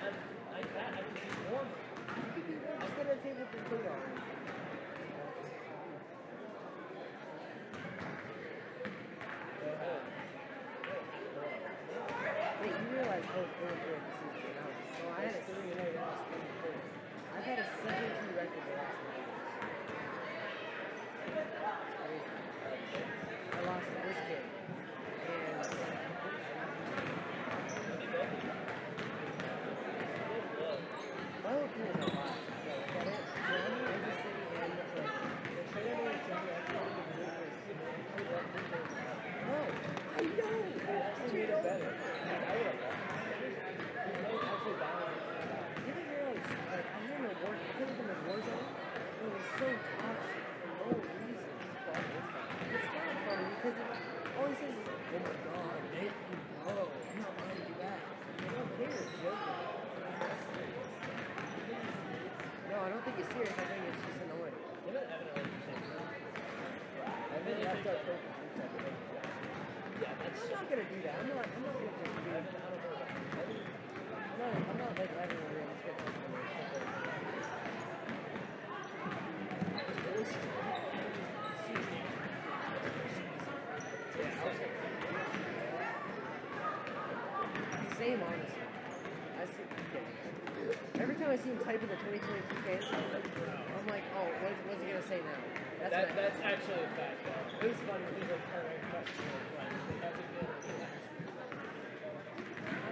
I can be warmer. You could be sit at a table with your coat on. Wait, you realize I was going through it this season. So I had a 3-0, I was 3-4. I've had a 7-2 record the last 9 years. I lost to this kid. And my whole team is on live. So look at it. Johnny, Kansas City, and the play. The trainer was Johnny, I can't even believe it. No, I know. That's made it better. Giving her like I'm in a war, I couldn't have been in Warzone. It was so toxic for no reason. It's not funny because all he says is, "Oh my God, make me blow." I'm not going to do that. I don't care. It's joking. No, I don't think it's serious. I think it's just annoying. Look at Evan Ellington. I think that's our focus. Yeah, that's. I'm not gonna do that. I'm not gonna just be. I don't know. I'm not like everyone in this gets Same, honestly. I see. Every time I see him type in the 2022 fans, I'm like, oh, what's he gonna say now? That's actually a fact, though. It was funny when people were kind of questioning like, they have to be able to do that.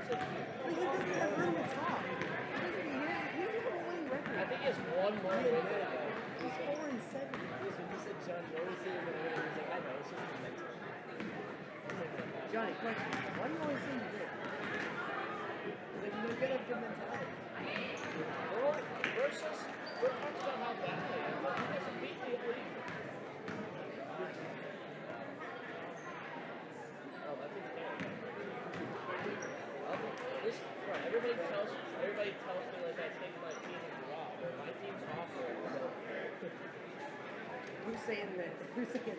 He doesn't have room to talk. He's even a winning record. I think he has one more win. He's 4-7. Listen, he said John Rose is going to win. He's like, I know, it's just mental. Johnny, question. Why do you always say you win? Like, you get a good mentality. We're talking about how bad I am, but he doesn't beat me every week. saying that? Who's saying that?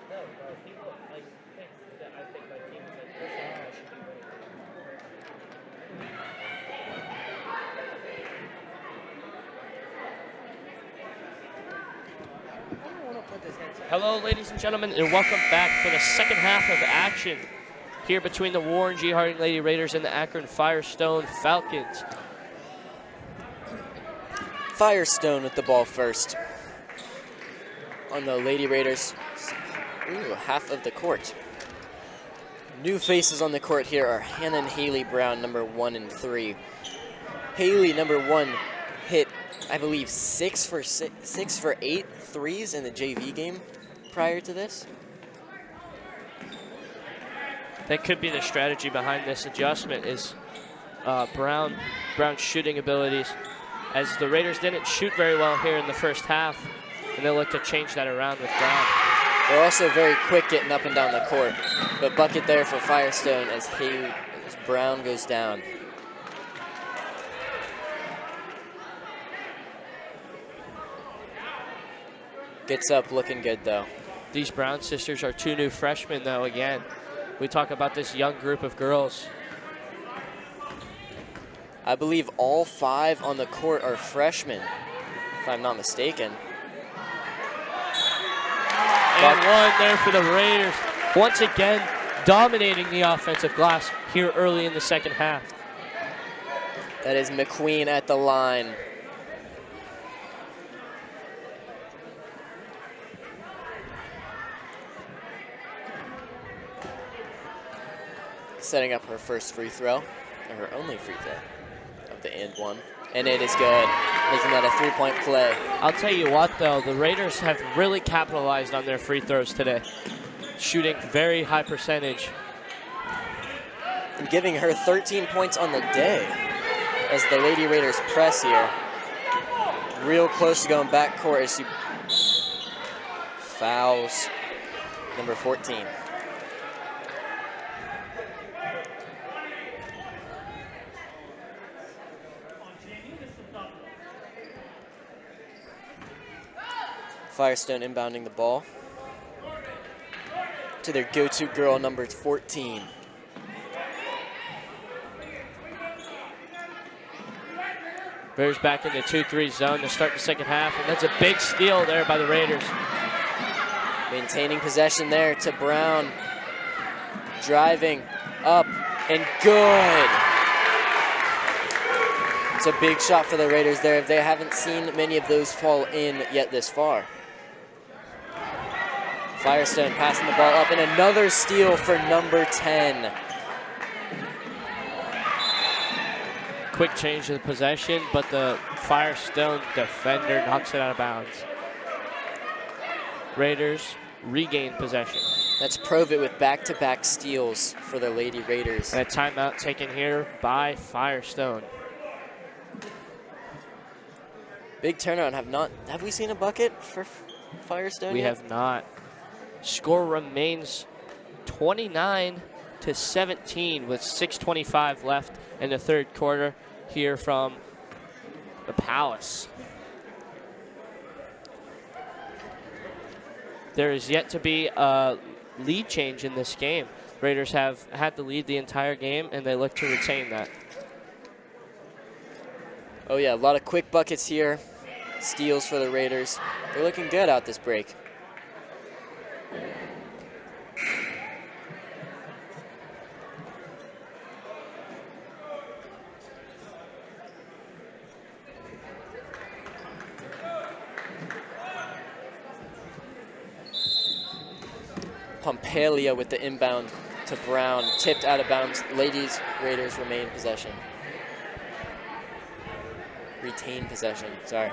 No, people like think that I think my team is like I should be winning. I don't want to put this headset. Hello, ladies and gentlemen, and welcome back for the second half of action here between the Warren G. Harding Lady Raiders and the Akron Firestone Falcons. Firestone with the ball first. On the Lady Raiders, half of the court. New faces on the court here are Hannah and Haley Brown, number 1 and 3. Haley, number 1, hit, I believe, 6 for 8 threes in the JV game prior to this. That could be the strategy behind this adjustment is Brown's shooting abilities, as the Raiders didn't shoot very well here in the first half, and they'll look to change that around with Brown. They're also very quick getting up and down the court, but bucket there for Firestone as Brown goes down. Gets up looking good though. These Brown sisters are 2 new freshmen though again. We talk about this young group of girls. I believe all 5 on the court are freshmen, if I'm not mistaken. And one there for the Raiders. Once again, dominating the offensive glass here early in the second half. That is McQueen at the line. Setting up her first free throw, or her only free throw of the end one. And it is good, making that a 3-point play. I'll tell you what though, the Raiders have really capitalized on their free throws today. Shooting very high percentage. And giving her 13 points on the day as the Lady Raiders press here. Real close to going backcourt as she fouls number 14. Firestone inbounding the ball to their go-to girl, number 14. Raiders back in the 2-3 zone to start the second half, and that's a big steal there by the Raiders. Maintaining possession there to Brown. Driving up and good. It's a big shot for the Raiders there. They haven't seen many of those fall in yet this far. Firestone passing the ball up, and another steal for number 10. Quick change of the possession, but the Firestone defender knocks it out of bounds. Raiders regain possession. That's Provit with back-to-back steals for the Lady Raiders. And a timeout taken here by Firestone. Big turnaround. Have we seen a bucket for Firestone We yet? have not. Score remains 29-17 with 6:25 left in the third quarter here from the Palace. There is yet to be a lead change in this game. Raiders have had the lead the entire game, and they look to retain that. Oh yeah, a lot of quick buckets here. Steals for the Raiders. They're looking good out this break. Pompelia with the inbound to Brown. Tipped out of bounds. Ladies, Raiders retain possession. Retain possession, sorry.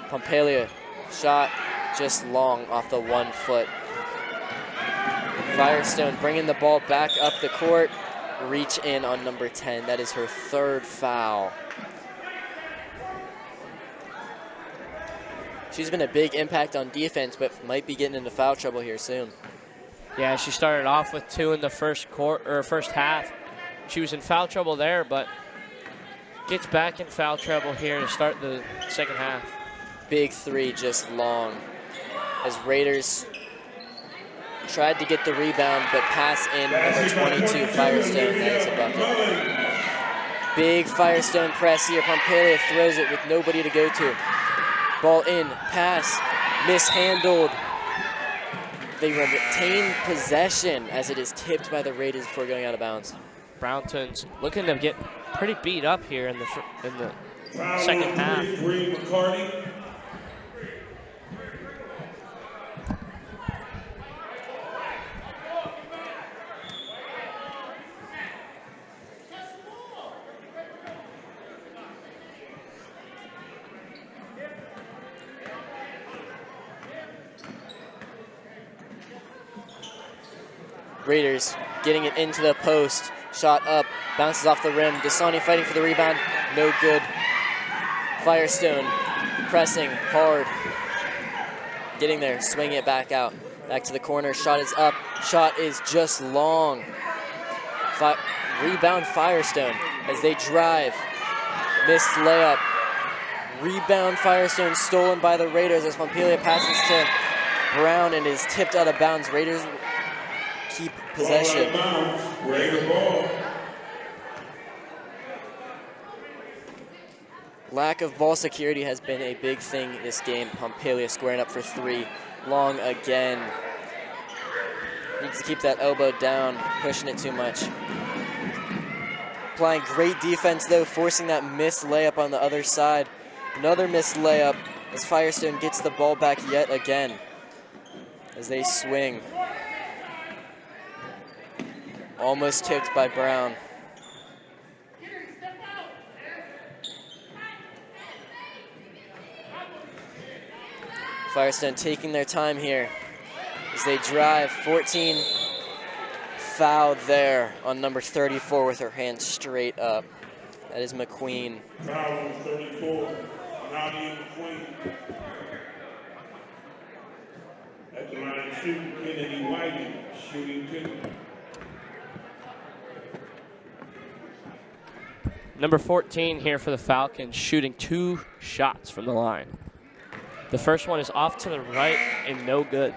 Pompelia, shot just long off the 1 foot. Firestone bringing the ball back up the court. Reach in on number 10. That is her 3rd foul. She's been a big impact on defense, but might be getting into foul trouble here soon. Yeah, she started off with 2 in the first half. She was in foul trouble there, but gets back in foul trouble here to start the second half. Big three, just long. As Raiders tried to get the rebound, but pass in number 22, Firestone. That is a bucket. Big Firestone press here. Pompalia throws it with nobody to go to. Ball in, pass, mishandled. They retain possession as it is tipped by the Raiders before going out of bounds. Brownton's looking to get pretty beat up here in the second half. Raiders getting it into the post. Shot up, bounces off the rim. Dasani fighting for the rebound, no good. Firestone pressing hard. Getting there, swinging it back out. Back to the corner, shot is up. Shot is just long. Rebound Firestone as they drive. Missed layup. Rebound Firestone stolen by the Raiders as Pompalia passes to Brown and is tipped out of bounds. Raiders keep possession. Raider ball. Lack of ball security has been a big thing this game. Pompalia squaring up for three. Long again. Needs to keep that elbow down, pushing it too much. Applying great defense though, forcing that missed layup on the other side. Another missed layup as Firestone gets the ball back yet again as they swing. Almost tipped by Brown. Firestone taking their time here as they drive. 14 fouled there on number 34 with her hand straight up. That is McQueen. Foul on 34, Nadia McQueen. At the line of shooting, Kennedy Whiting shooting two. Number 14 here for the Falcons, shooting 2 shots from the line. The first one is off to the right and no good.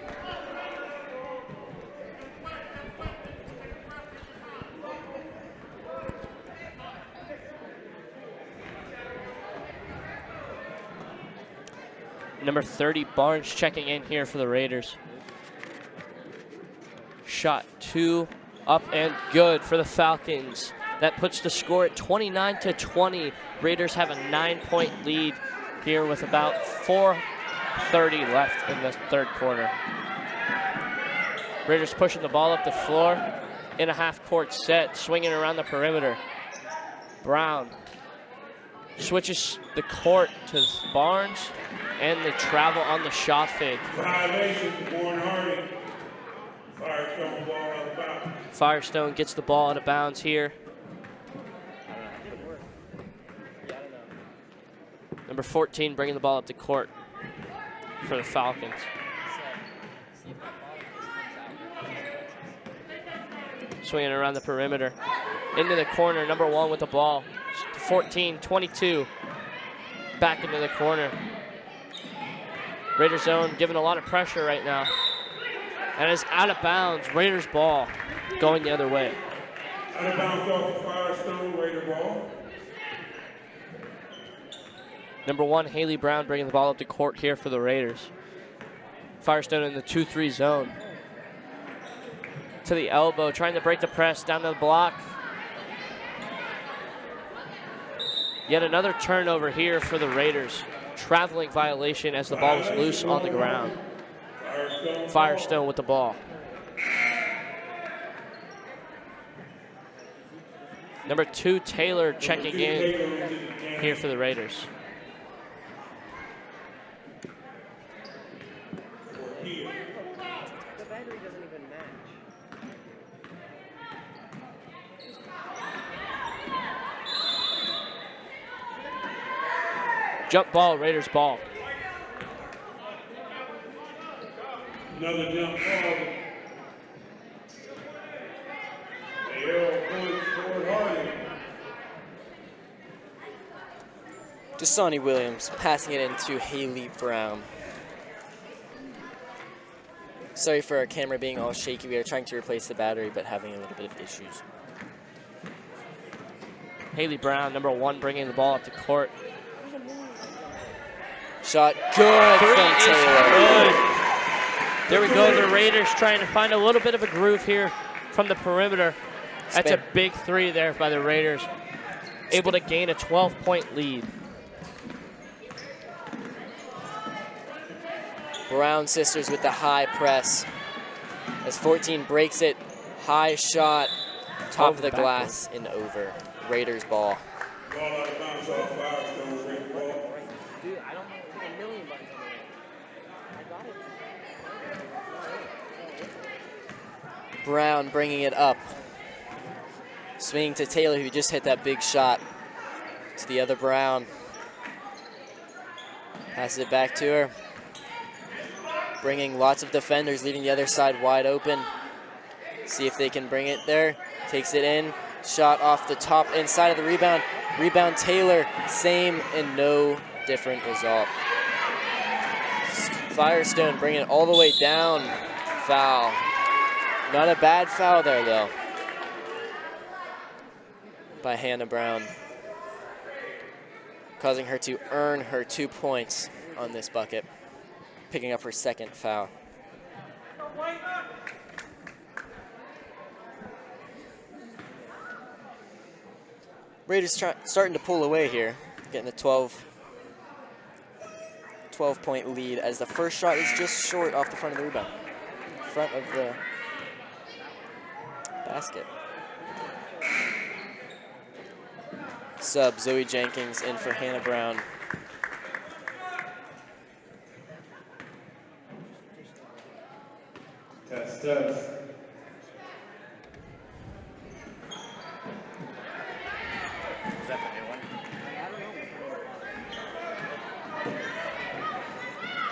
Number 30, Barnes checking in here for the Raiders. Shot 2, up and good for the Falcons. That puts the score at 29-20. Raiders have a 9-point lead here with about 4:30 left in the third quarter. Raiders pushing the ball up the floor in a half-court set, swinging around the perimeter. Brown switches the court to Barnes, and the travel on the shot fake. Violation for Warren Harding. Firestone ball out of bounds. Firestone gets the ball out of bounds here. Number 14 bringing the ball up the court for the Falcons. Swinging around the perimeter. Into the corner, number 1 with the ball. 14, 22. Back into the corner. Raiders zone giving a lot of pressure right now. And it's out of bounds. Raiders ball going the other way. Out of bounds off of Firestone, Raider ball. Number 1, Haley Brown bringing the ball up the court here for the Raiders. Firestone in the 2-3 zone. To the elbow, trying to break the press, down to the block. Yet another turnover here for the Raiders. Traveling violation as the ball was loose on the ground. Firestone with the ball. Number 2, Taylor checking in here for the Raiders. The battery doesn't even match. Jump ball, Raiders ball. Another jump ball. The arrow points toward Harding. Dasani Williams passing it into Haley Brown. Sorry for our camera being all shaky. We are trying to replace the battery, but having a little bit of issues. Haley Brown, number 1, bringing the ball up to court. Shot good Three from is Taylor. good. There we go. The Raiders trying to find a little bit of a groove here from the perimeter. That's a big 3 there by the Raiders. Able to gain a 12-point lead. Brown sisters with the high press. As 14 breaks it, high shot, top of the glass and over. Raiders ball. Ball out of bounds off Firestone. Great ball. Dude, I don't know. Like a million buttons on it. I got it. Brown bringing it up. Swinging to Taylor, who just hit that big shot. To the other Brown. Passes it back to her. Bringing lots of defenders, leaving the other side wide open. See if they can bring it there. Takes it in. Shot off the top inside of the rebound. Rebound Taylor, same and no different result. Firestone bringing it all the way down. Foul. Not a bad foul there, though, by Hannah Brown, causing her to earn her 2 points on this bucket, picking up her 2nd foul. Raiders starting to pull away here, getting a 12-point lead as the first shot is just short off the front of the rebound, front of the basket. Sub Zoe Jenkins in for Hannah Brown. Test.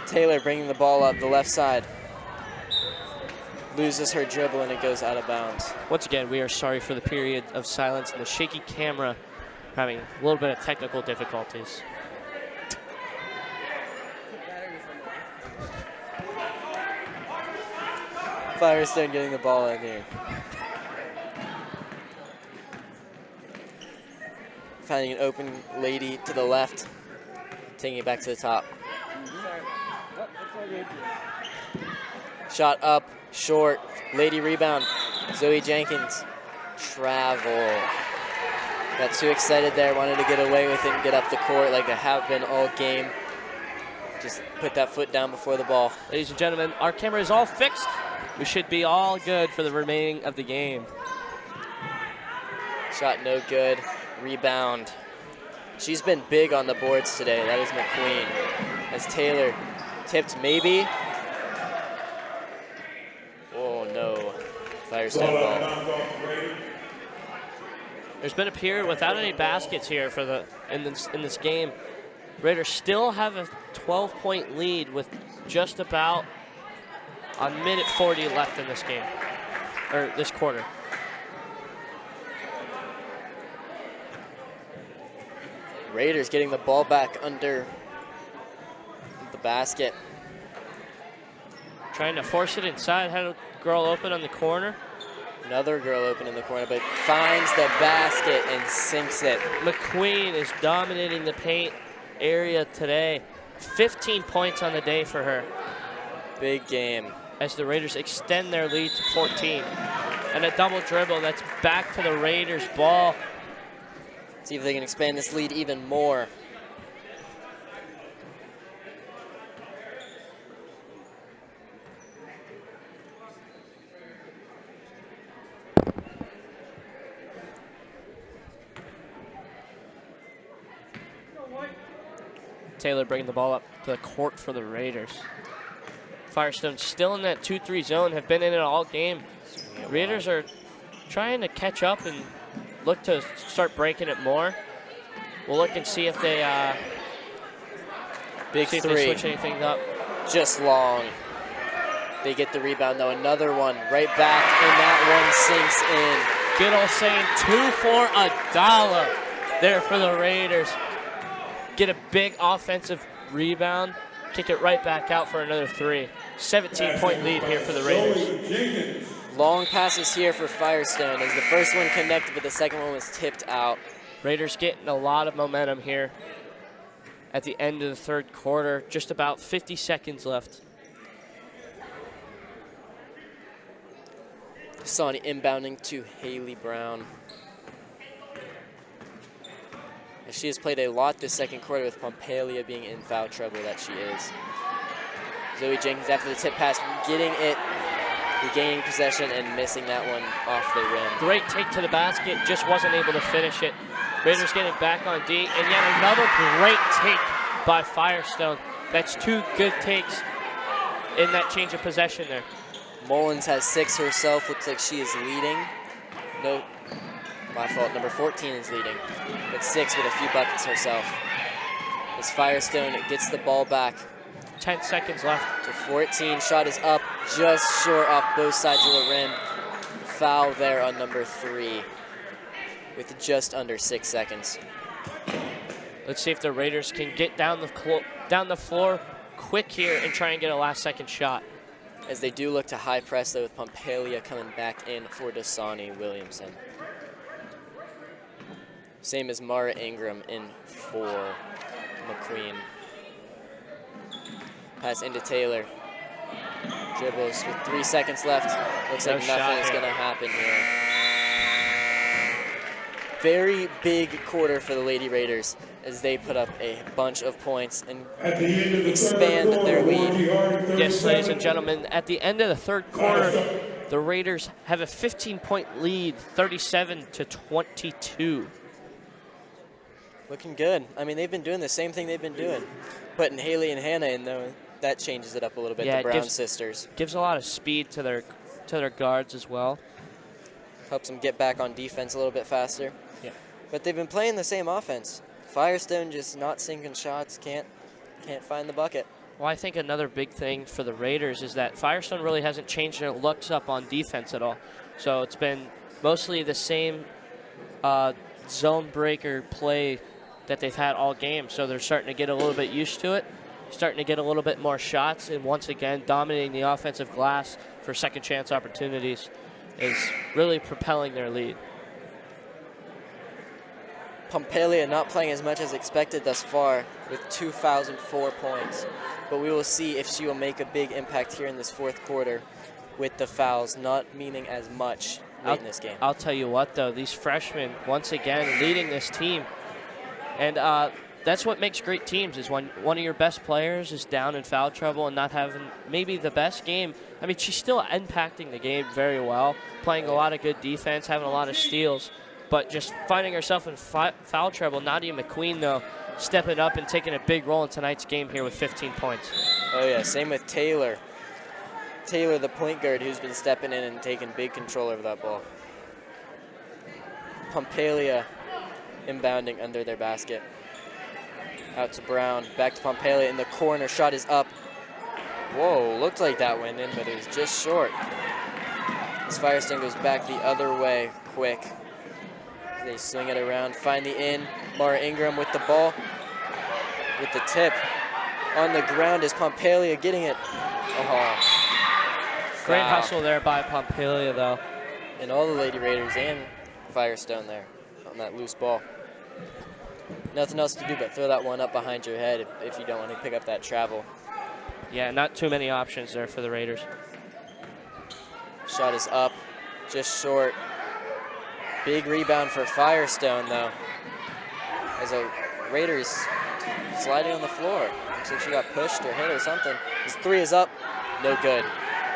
Taylor bringing the ball up the left side. Loses her dribble and it goes out of bounds. Once again, we are sorry for the period of silence and the shaky camera having a little bit of technical difficulties. Firestone getting the ball in here. Finding an open lady to the left. Taking it back to the top. Shot up, short, lady rebound. Zoe Jenkins, travel. Got too excited there, wanted to get away with it and get up the court like I have been all game. Just put that foot down before the ball. Ladies and gentlemen, our camera is all fixed. We should be all good for the remaining of the game. Shot no good, rebound. She's been big on the boards today, that is McQueen. As Taylor tipped maybe. Oh no, Firestone ball. There's been a period without any baskets here for in this game. Raiders still have a 12-point lead with just about a minute 40 left in this game, or this quarter. Raiders getting the ball back under the basket. Trying to force it inside, had a girl open on the corner. Another girl open in the corner, but finds the basket and sinks it. McQueen is dominating the paint area today. 15 points on the day for her. Big game. As the Raiders extend their lead to 14. And a double dribble, that's back to the Raiders ball. See if they can expand this lead even more. Taylor bringing the ball up to the court for the Raiders. Firestone still in that 2-3 zone, have been in it all game. Raiders are trying to catch up and look to start breaking it more. We'll look and see if they Big see if three. they switch anything up. Just long. They get the rebound though. Another one right back, and that one sinks in. Good old saying, 2 for $1 there for the Raiders. get a big offensive rebound, kick it right back out for another 3. 17-point lead here for the Raiders. Long passes here for Firestone as the first one connected, but the second one was tipped out. Raiders getting a lot of momentum here at the end of the third quarter. Just about 50 seconds left. Sonny inbounding to Haley Brown. And she has played a lot this second quarter with Pompelia being in foul trouble that she is. Zoe Jenkins after the tip pass, getting it, regaining possession and missing that one off the rim. Great take to the basket, just wasn't able to finish it. Raiders getting back on D, and yet another great take by Firestone. That's 2 good takes in that change of possession there. Mullins has 6 herself, looks like she is leading. No, my fault, number 14 is leading, but 6 with a few buckets herself. As Firestone gets the ball back. 10 seconds left. To 14, shot is up, just short off both sides of the rim. Foul there on number 3 with just under 6 seconds. Let's see if the Raiders can get down the floor quick here and try and get a last-second shot. As they do look to high press, though, with Pompelia coming back in for Dasani Williamson. Same as Mara Ingram in for McQueen. Pass into Taylor. Dribbles with 3 seconds left. Looks like nothing is going to happen here. Very big quarter for the Lady Raiders as they put up a bunch of points and expand their lead. Yes, ladies and gentlemen, at the end of the third quarter, the Raiders have a 15-point lead, 37-22. Looking good. I mean, they've been doing the same thing they've been doing. Putting Haley and Hannah in, though, that changes it up a little bit, Yeah, the Brown sisters. Gives a lot of speed to their guards as well. Helps them get back on defense a little bit faster. Yeah. But they've been playing the same offense. Firestone just not sinking shots, can't find the bucket. Well, I think another big thing for the Raiders is that Firestone really hasn't changed their looks up on defense at all. So it's been mostly the same zone breaker play that they've had all game. So they're starting to get a little bit used to it, starting to get a little bit more shots, and once again, dominating the offensive glass for second chance opportunities is really propelling their lead. Pompelia not playing as much as expected thus far with 2 fouls and 4 points. But we will see if she will make a big impact here in this fourth quarter with the fouls not meaning as much late in this game. I'll tell you what, though, these freshmen, once again, leading this team. And that's what makes great teams, is when one of your best players is down in foul trouble and not having maybe the best game. I mean, she's still impacting the game very well, playing a lot of good defense, having a lot of steals, but just finding herself in foul trouble. Nadia McQueen, though, stepping up and taking a big role in tonight's game here with 15 points. Oh, yeah, same with Taylor. Taylor, the point guard, who's been stepping in and taking big control over that ball. Pompelia inbounding under their basket. Out to Brown, back to Pompelia in the corner, shot is up. Whoa, looked like that went in, but it was just short. As Firestone goes back the other way quick. They swing it around, find the in. Mara Ingram with the ball, with the tip. On the ground is Pompelia getting it. Oh, great foul. hustle there by Pompelia, though. And all the Lady Raiders and Firestone there on that loose ball. Nothing else to do but throw that one up behind your head if you don't want to pick up that travel. Yeah, not too many options there for the Raiders. Shot is up, just short. Big rebound for Firestone, though. As a Raiders sliding on the floor. Looks like she got pushed or hit or something. His 3 is up, no good.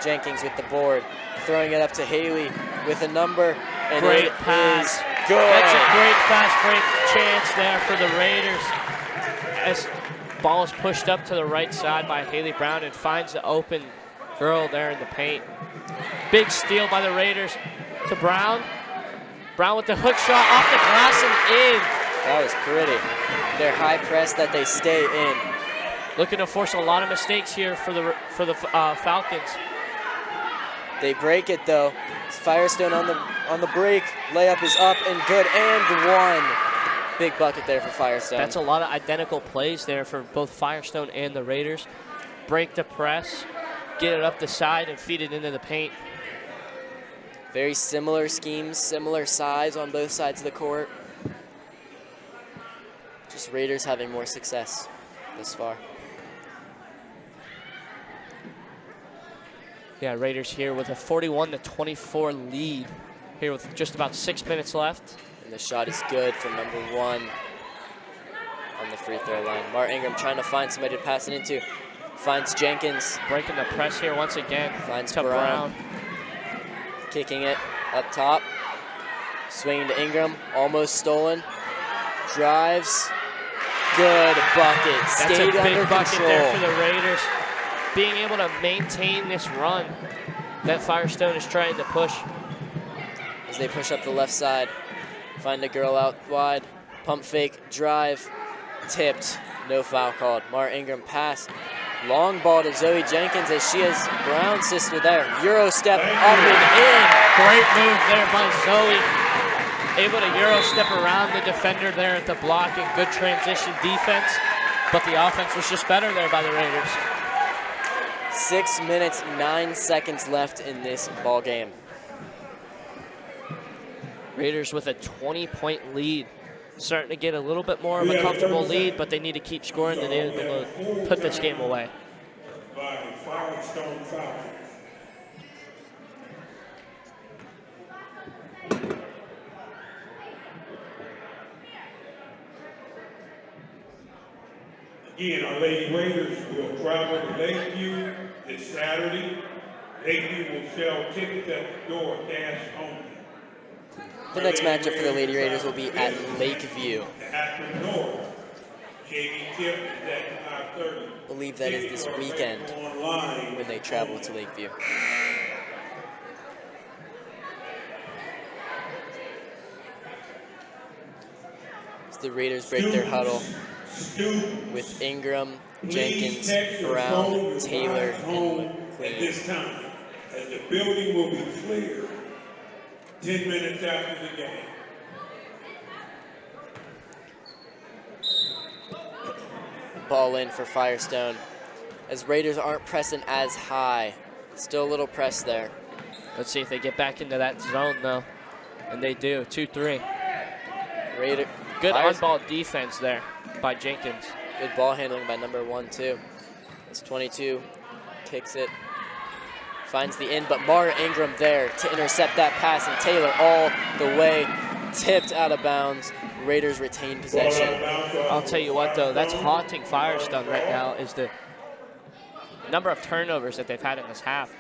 Jenkins with the board, throwing it up to Haley with a number, and Great it pass. is good. That's a great fast break chance there for the Raiders. As ball is pushed up to the right side by Haley Brown and finds the open girl there in the paint. Big steal by the Raiders to Brown. Brown with the hook shot off the glass and in. That was pretty. Their high press that they stay in. Looking to force a lot of mistakes here for the Falcons. They break it though. It's Firestone on the break. Layup is up and good, and one. Big bucket there for Firestone. That's a lot of identical plays there for both Firestone and the Raiders. Break the press, get it up the side, and feed it into the paint. Very similar schemes, similar size on both sides of the court. Just Raiders having more success this far. Yeah, Raiders here with a 41-24 lead here with just about 6 minutes left. And the shot is good from number 1 on the free throw line. Mark Ingram trying to find somebody to pass it into. Finds Jenkins. Breaking the press here once again. Finds to Brown. Kicking it up top. Swinging to Ingram. Almost stolen. Drives. Good bucket. That's Stayed a under big bucket control. there for the Raiders. Being able to maintain this run that Firestone is trying to push. As they push up the left side. Find a girl out wide. Pump fake. Drive. Tipped. No foul called. Mar Ingram pass. Long ball to Zoe Jenkins as she has Brown's sister there. Euro step up and in. Great move there by Zoe. Able to Euro step around the defender there at the block and good transition defense. But the offense was just better there by the Raiders. 6 minutes, 9 seconds left in this ball game. Raiders with a 20-point lead. Starting to get a little bit more of a comfortable lead, but they need to keep scoring to be able to put this game away. By Firestone Falcons. Again, our Lady Raiders will travel to Lakeview this Saturday. Lakeview will sell tickets at the door, cash only. The next matchup for the Lady Raiders will be at Lakeview. Akron North. JV tip is at 5:30. I believe that is this weekend when they travel to Lakeview. As the Raiders break their huddle with Ingram, Jenkins, Brown, Taylor, and At McQueen. this time, as the building will be cleared 10 minutes after the game. Ball in for Firestone. As Raiders aren't pressing as high. Still a little press there. Let's see if they get back into that zone, though. And they do. 2-3. Raider. Good on-ball defense there by Jenkins. Good ball handling by number 1, too. As 22 kicks it. Finds the in, but Mara Ingram there to intercept that pass, and Taylor all the way tipped out of bounds. Raiders retain possession. I'll tell you what, though, that's haunting Firestone right now is the number of turnovers that they've had in this half.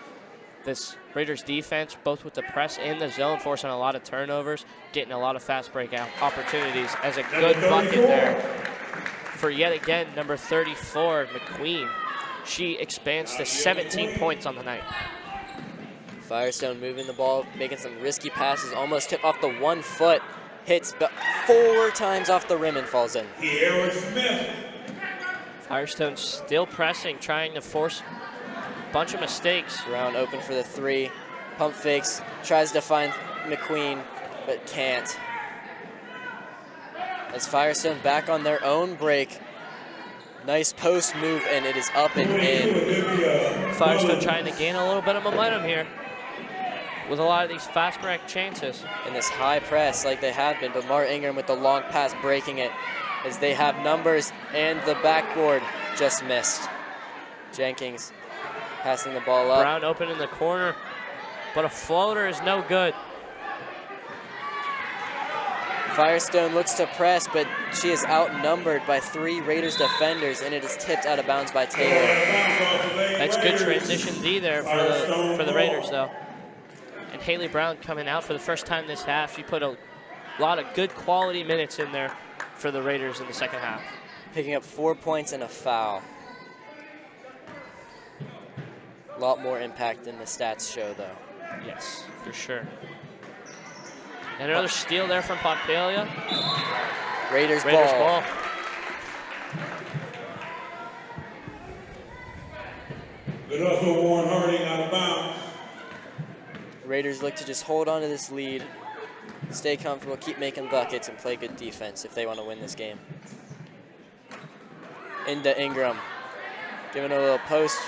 This Raiders defense, both with the press and the zone, forcing a lot of turnovers, getting a lot of fast breakout opportunities as a good bucket there for yet again number 34, McQueen. She expands to 17 points on the night. Firestone moving the ball, making some risky passes, almost tip off the 1 foot. Hits 4 times off the rim and falls in. Kiara Smith. Firestone still pressing, trying to force a bunch of mistakes. Brown open for the 3. Pump fakes, tries to find McQueen, but can't. As Firestone back on their own break. Nice post move, and it is up and in. Firestone trying to gain a little bit of momentum here with a lot of these fast break chances. In this high press like they have been, but Mar Ingram with the long pass breaking it as they have numbers and the backboard just missed. Jenkins passing the ball up. Brown open in the corner, but a floater is no good. Firestone looks to press, but she is outnumbered by 3 Raiders defenders, and it is tipped out of bounds by Taylor. That's good transition D there for the Raiders, though. And Haley Brown coming out for the first time this half. She put a lot of good quality minutes in there for the Raiders in the second half. Picking up 4 points and a foul. A lot more impact than the stats show, though. Yes, for sure. And another steal there from Pontpelier. Raiders ball. But also Warren Harding out of bounds. Raiders look to just hold on to this lead. stay comfortable, keep making buckets, and play good defense if they want to win this game. Into Ingram, giving a little post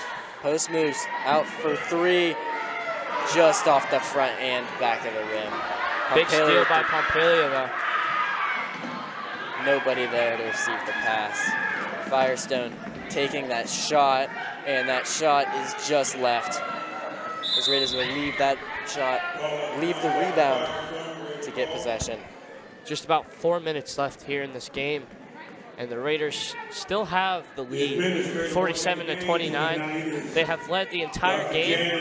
moves, out for three, just off the front and back of the rim. Big steal by Pompelia, though. Nobody there to receive the pass. Firestone taking that shot, and that shot is just left. As Raiders will leave that shot, leave the rebound to get possession. Just about 4 minutes left here in this game, and the Raiders still have the lead, 47-29. They have led the entire game,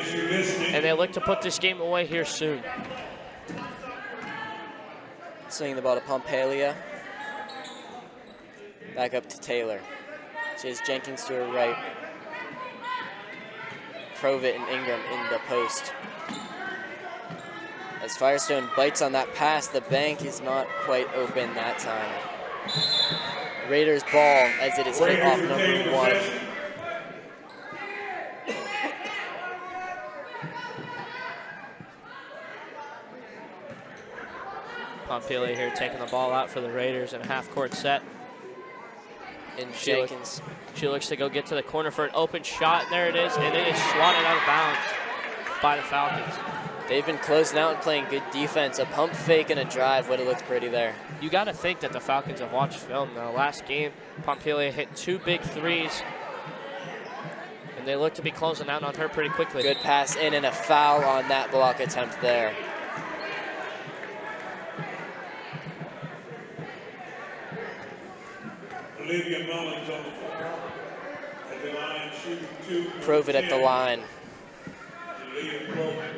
and they look to put this game away here soon. Swinging the ball to Pompelia. Back up to Taylor. She has Jenkins to her right. Provit and Ingram in the post. As Firestone bites on that pass, the bank is not quite open that time. Raiders ball as it is hit off number 1. Pompelia here taking the ball out for the Raiders in a half-court set. And Jenkins. She looks to go get to the corner for an open shot, and there it is, and it is swatted out of bounds by the Falcons. They've been closing out and playing good defense. A pump fake and a drive would have looked pretty there. You got to think that the Falcons have watched film. The last game, Pompelia hit 2 big threes, and they look to be closing out on her pretty quickly. Good pass in and a foul on that block attempt there. Olivia Mullins on the floor. At the line, shooting 2. Prove it at the line. Leah Provit.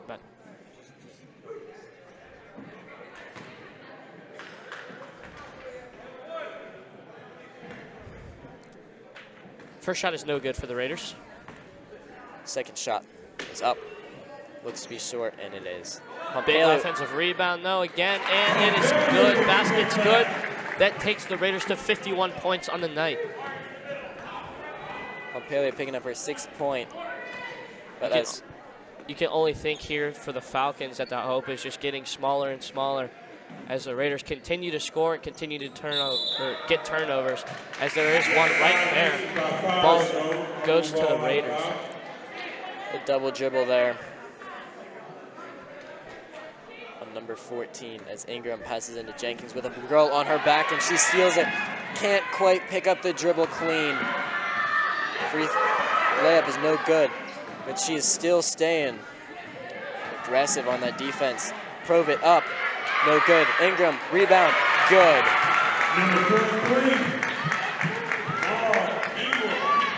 But first shot is no good for the Raiders. Second shot is up. Looks to be short, and it is. Big offensive rebound, though, again, and it is good. Basket's good. That takes the Raiders to 51 points on the night. Pompelia picking up her 6th point. But You can only think here for the Falcons that the hope is just getting smaller and smaller as the Raiders continue to score and continue to get turnovers, as there is one right there. Ball goes to the Raiders. a double dribble there on number 14 as Ingram passes into Jenkins with a girl on her back and she steals it. Can't quite pick up the dribble clean. Layup is no good, but she is still staying aggressive on that defense. Provit up, no good. Ingram, rebound, good.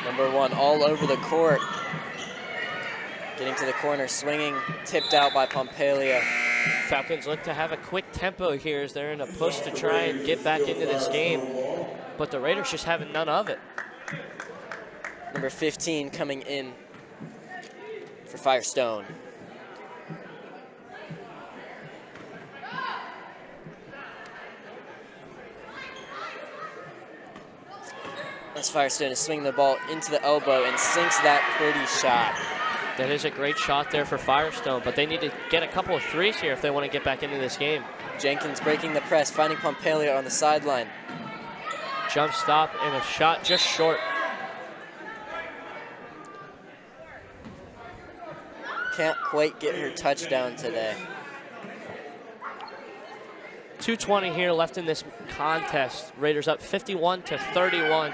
Number 1 all over the court. Getting to the corner, swinging, tipped out by Pompelia. Falcons look to have a quick tempo here as they're in a push to try and get back into this game, but the Raiders just having none of it. Number 15 coming in for Firestone. As Firestone is swinging the ball into the elbow and sinks that pretty shot. That is a great shot there for Firestone, but they need to get a couple of threes here if they want to get back into this game. Jenkins breaking the press, finding Pompelia on the sideline. Jump stop and a shot just short. Can't quite get her touchdown today. 2:20 here left in this contest. Raiders up 51-31.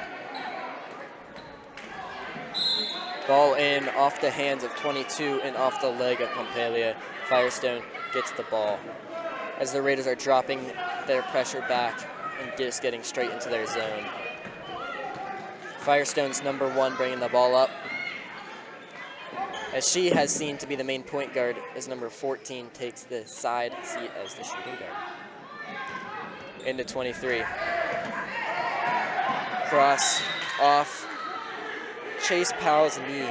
Ball in off the hands of 22 and off the leg of Pompelia. Firestone gets the ball as the Raiders are dropping their pressure back and just getting straight into their zone. Firestone's number 1 bringing the ball up, as she has seen to be the main point guard, as number 14 takes the side seat as the shooting guard. Into 23. Cross off Chase Powell's knee.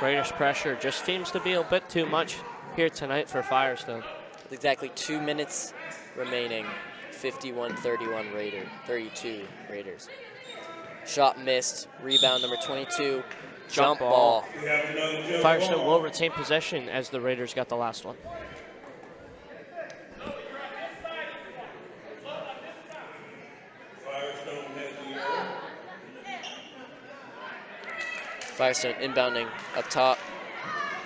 Raiders pressure just seems to be a bit too much here tonight for Firestone. With exactly 2 minutes remaining, 51-31 32 Raiders. Shot missed, rebound number 22, Jump ball. We have another jump Firestone ball. will retain possession as the Raiders got the last one. Firestone has the arrow. Firestone inbounding up top.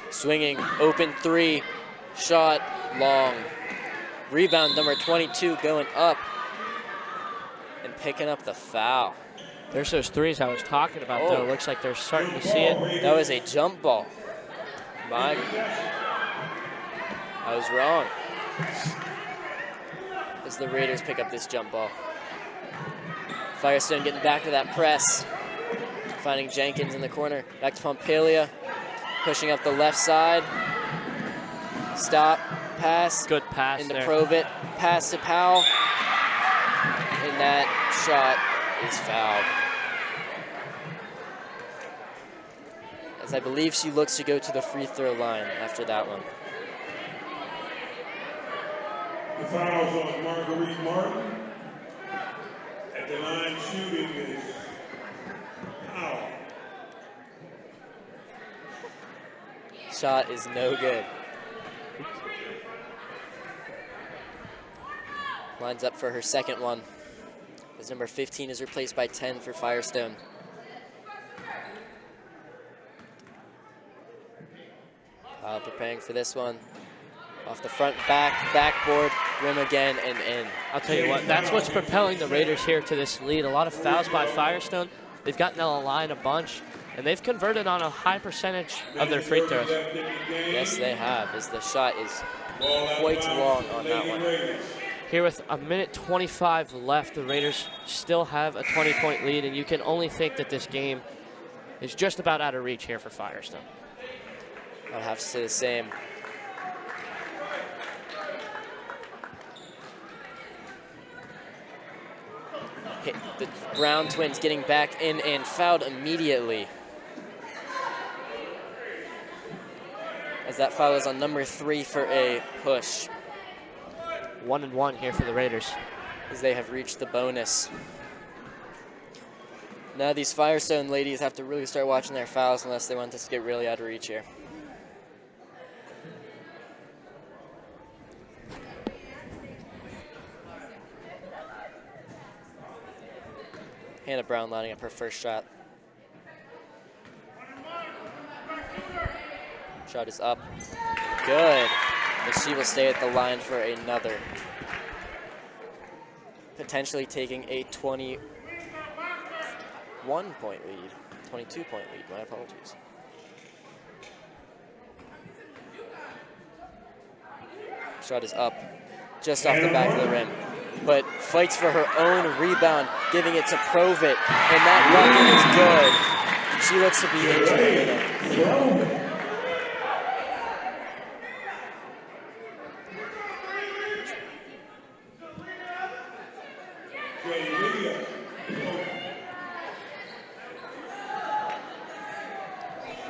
Swinging, open three. Shot, long. Rebound number 22 going up. And picking up the foul. There's those threes I was talking about, though. Looks like they're starting to see it. That was a jump ball. I was wrong. As the Raiders pick up this jump ball. Firestone getting back to that press. Finding Jenkins in the corner. Back to Pompelia. Pushing up the left side. Stop. Pass. Good pass into there. Provit. Pass to Powell. And that shot is fouled. As I believe she looks to go to the free throw line after that one. The fouls on Marguerite Martin. At the line shooting is foul. Shot is no good. Lines up for her second one. As number 15 is replaced by 10 for Firestone. Preparing for this one. Off the front, backboard, rim again, and in. I'll tell you what, that's what's propelling the Raiders here to this lead. A lot of fouls by Firestone. They've gotten on the line a bunch, and they've converted on a high percentage of their free throws. Yes, they have, as the shot is quite long on that one. Here with a minute 25 left, the Raiders still have a 20-point lead, and you can only think that this game is just about out of reach here for Firestone. I'll have to say the same. The Brown twins getting back in and fouled immediately. As that foul is on number 3 for a push. 1-1 here for the Raiders. As they have reached the bonus. Now these Firestone ladies have to really start watching their fouls unless they want this to get really out of reach here. Hannah Brown lining up her first shot. Shot is up. Good. And she will stay at the line for another. Potentially taking a 21-point lead. 22-point lead, my apologies. Shot is up, just off the back of the rim. But fights for her own rebound, giving it to Provit, and that bucket is good. She looks to be injured here, though.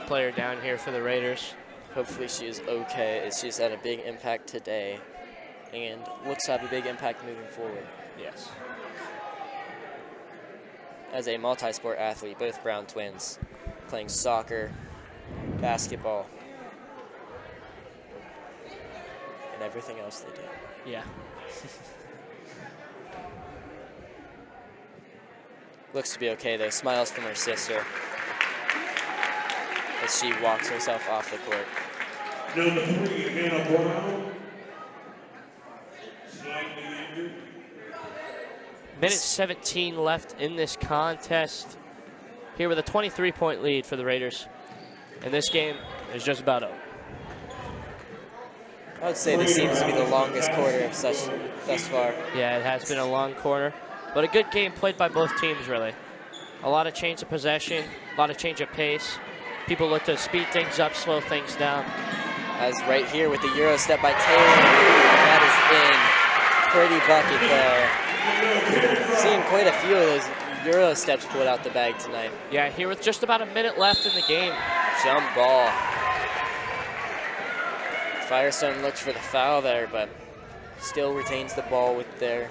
Player down here for the Raiders. Hopefully she is okay, as she's had a big impact today and looks to have a big impact moving forward. Yes. As a multi-sport athlete, both Brown twins playing soccer, basketball, and everything else they do. Yeah. Looks to be okay though. Smiles from her sister as she walks herself off the court. Number 3, Hannah Brown. Slightly injured. Minute 17 left in this contest. Here with a 23-point lead for the Raiders. And this game is just about over. I would say this seems to be the longest quarter of thus far. Yeah, it has been a long quarter. But a good game played by both teams, really. A lot of change of possession, a lot of change of pace. People look to speed things up, slow things down. As right here with the Euro step by Taylor. That is in. Pretty bucket there. Seeing quite a few of those Euro steps pulled out the bag tonight. Yeah, here with just about a minute left in the game. Jump ball. Firestone looks for the foul there, but still retains the ball with their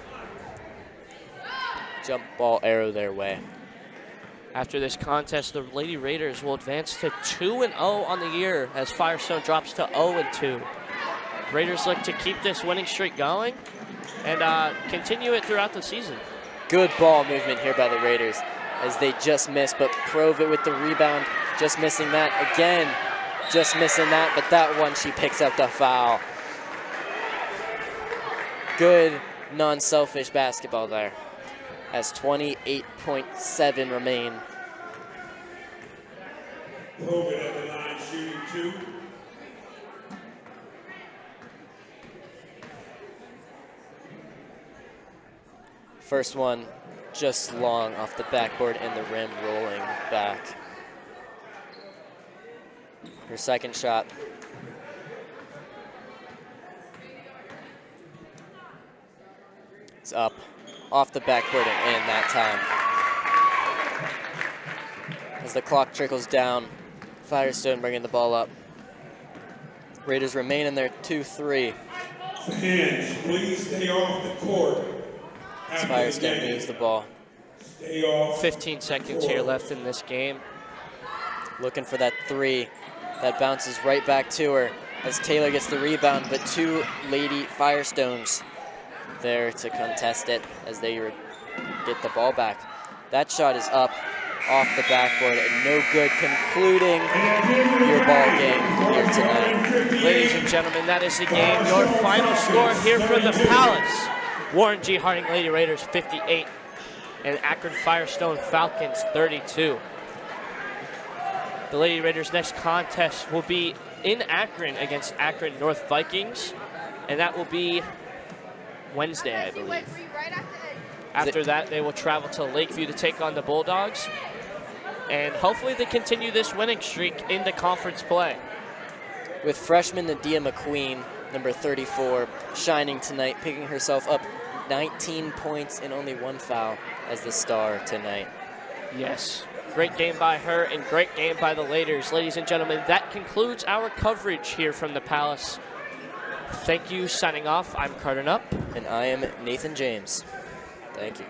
jump ball arrow their way. After this contest, the Lady Raiders will advance to 2-0 on the year as Firestone drops to 0-2. Raiders look to keep this winning streak going and continue it throughout the season. Good ball movement here by the Raiders as they just missed, but Provit with the rebound, just missing that again. Just missing that, but that one she picks up the foul. Good non-selfish basketball there as 28.7 remain. Hogan at the line shooting 2. First one just long off the backboard and the rim rolling back. Her second shot. It's up off the backboard and in that time. As the clock trickles down, Firestone bringing the ball up. Raiders remain in their 2-3. Hands, please stay off the court. As Firestone moves the ball. Stay off. 15 seconds here left in this game. Looking for that three. That bounces right back to her as Taylor gets the rebound, but two Lady Firestones there to contest it as they get the ball back. That shot is up off the backboard and no good, concluding your ball game here tonight. Ladies and gentlemen, that is the game. Your final score here from the Palace. Warren G. Harding Lady Raiders 58 and Akron Firestone Falcons 32. The Lady Raiders' next contest will be in Akron against Akron North Vikings, and that will be Wednesday, I believe. After that, they will travel to Lakeview to take on the Bulldogs, and hopefully they continue this winning streak into conference play. With freshman Nadia McQueen, number 34, shining tonight, picking herself up 19 points and only one foul as the star tonight. Yes, great game by her and great game by the Raiders. Ladies and gentlemen, that concludes our coverage here from the Palace. Thank you. Signing off, I'm Carter Nupp. And I am Nathan James. Thank you.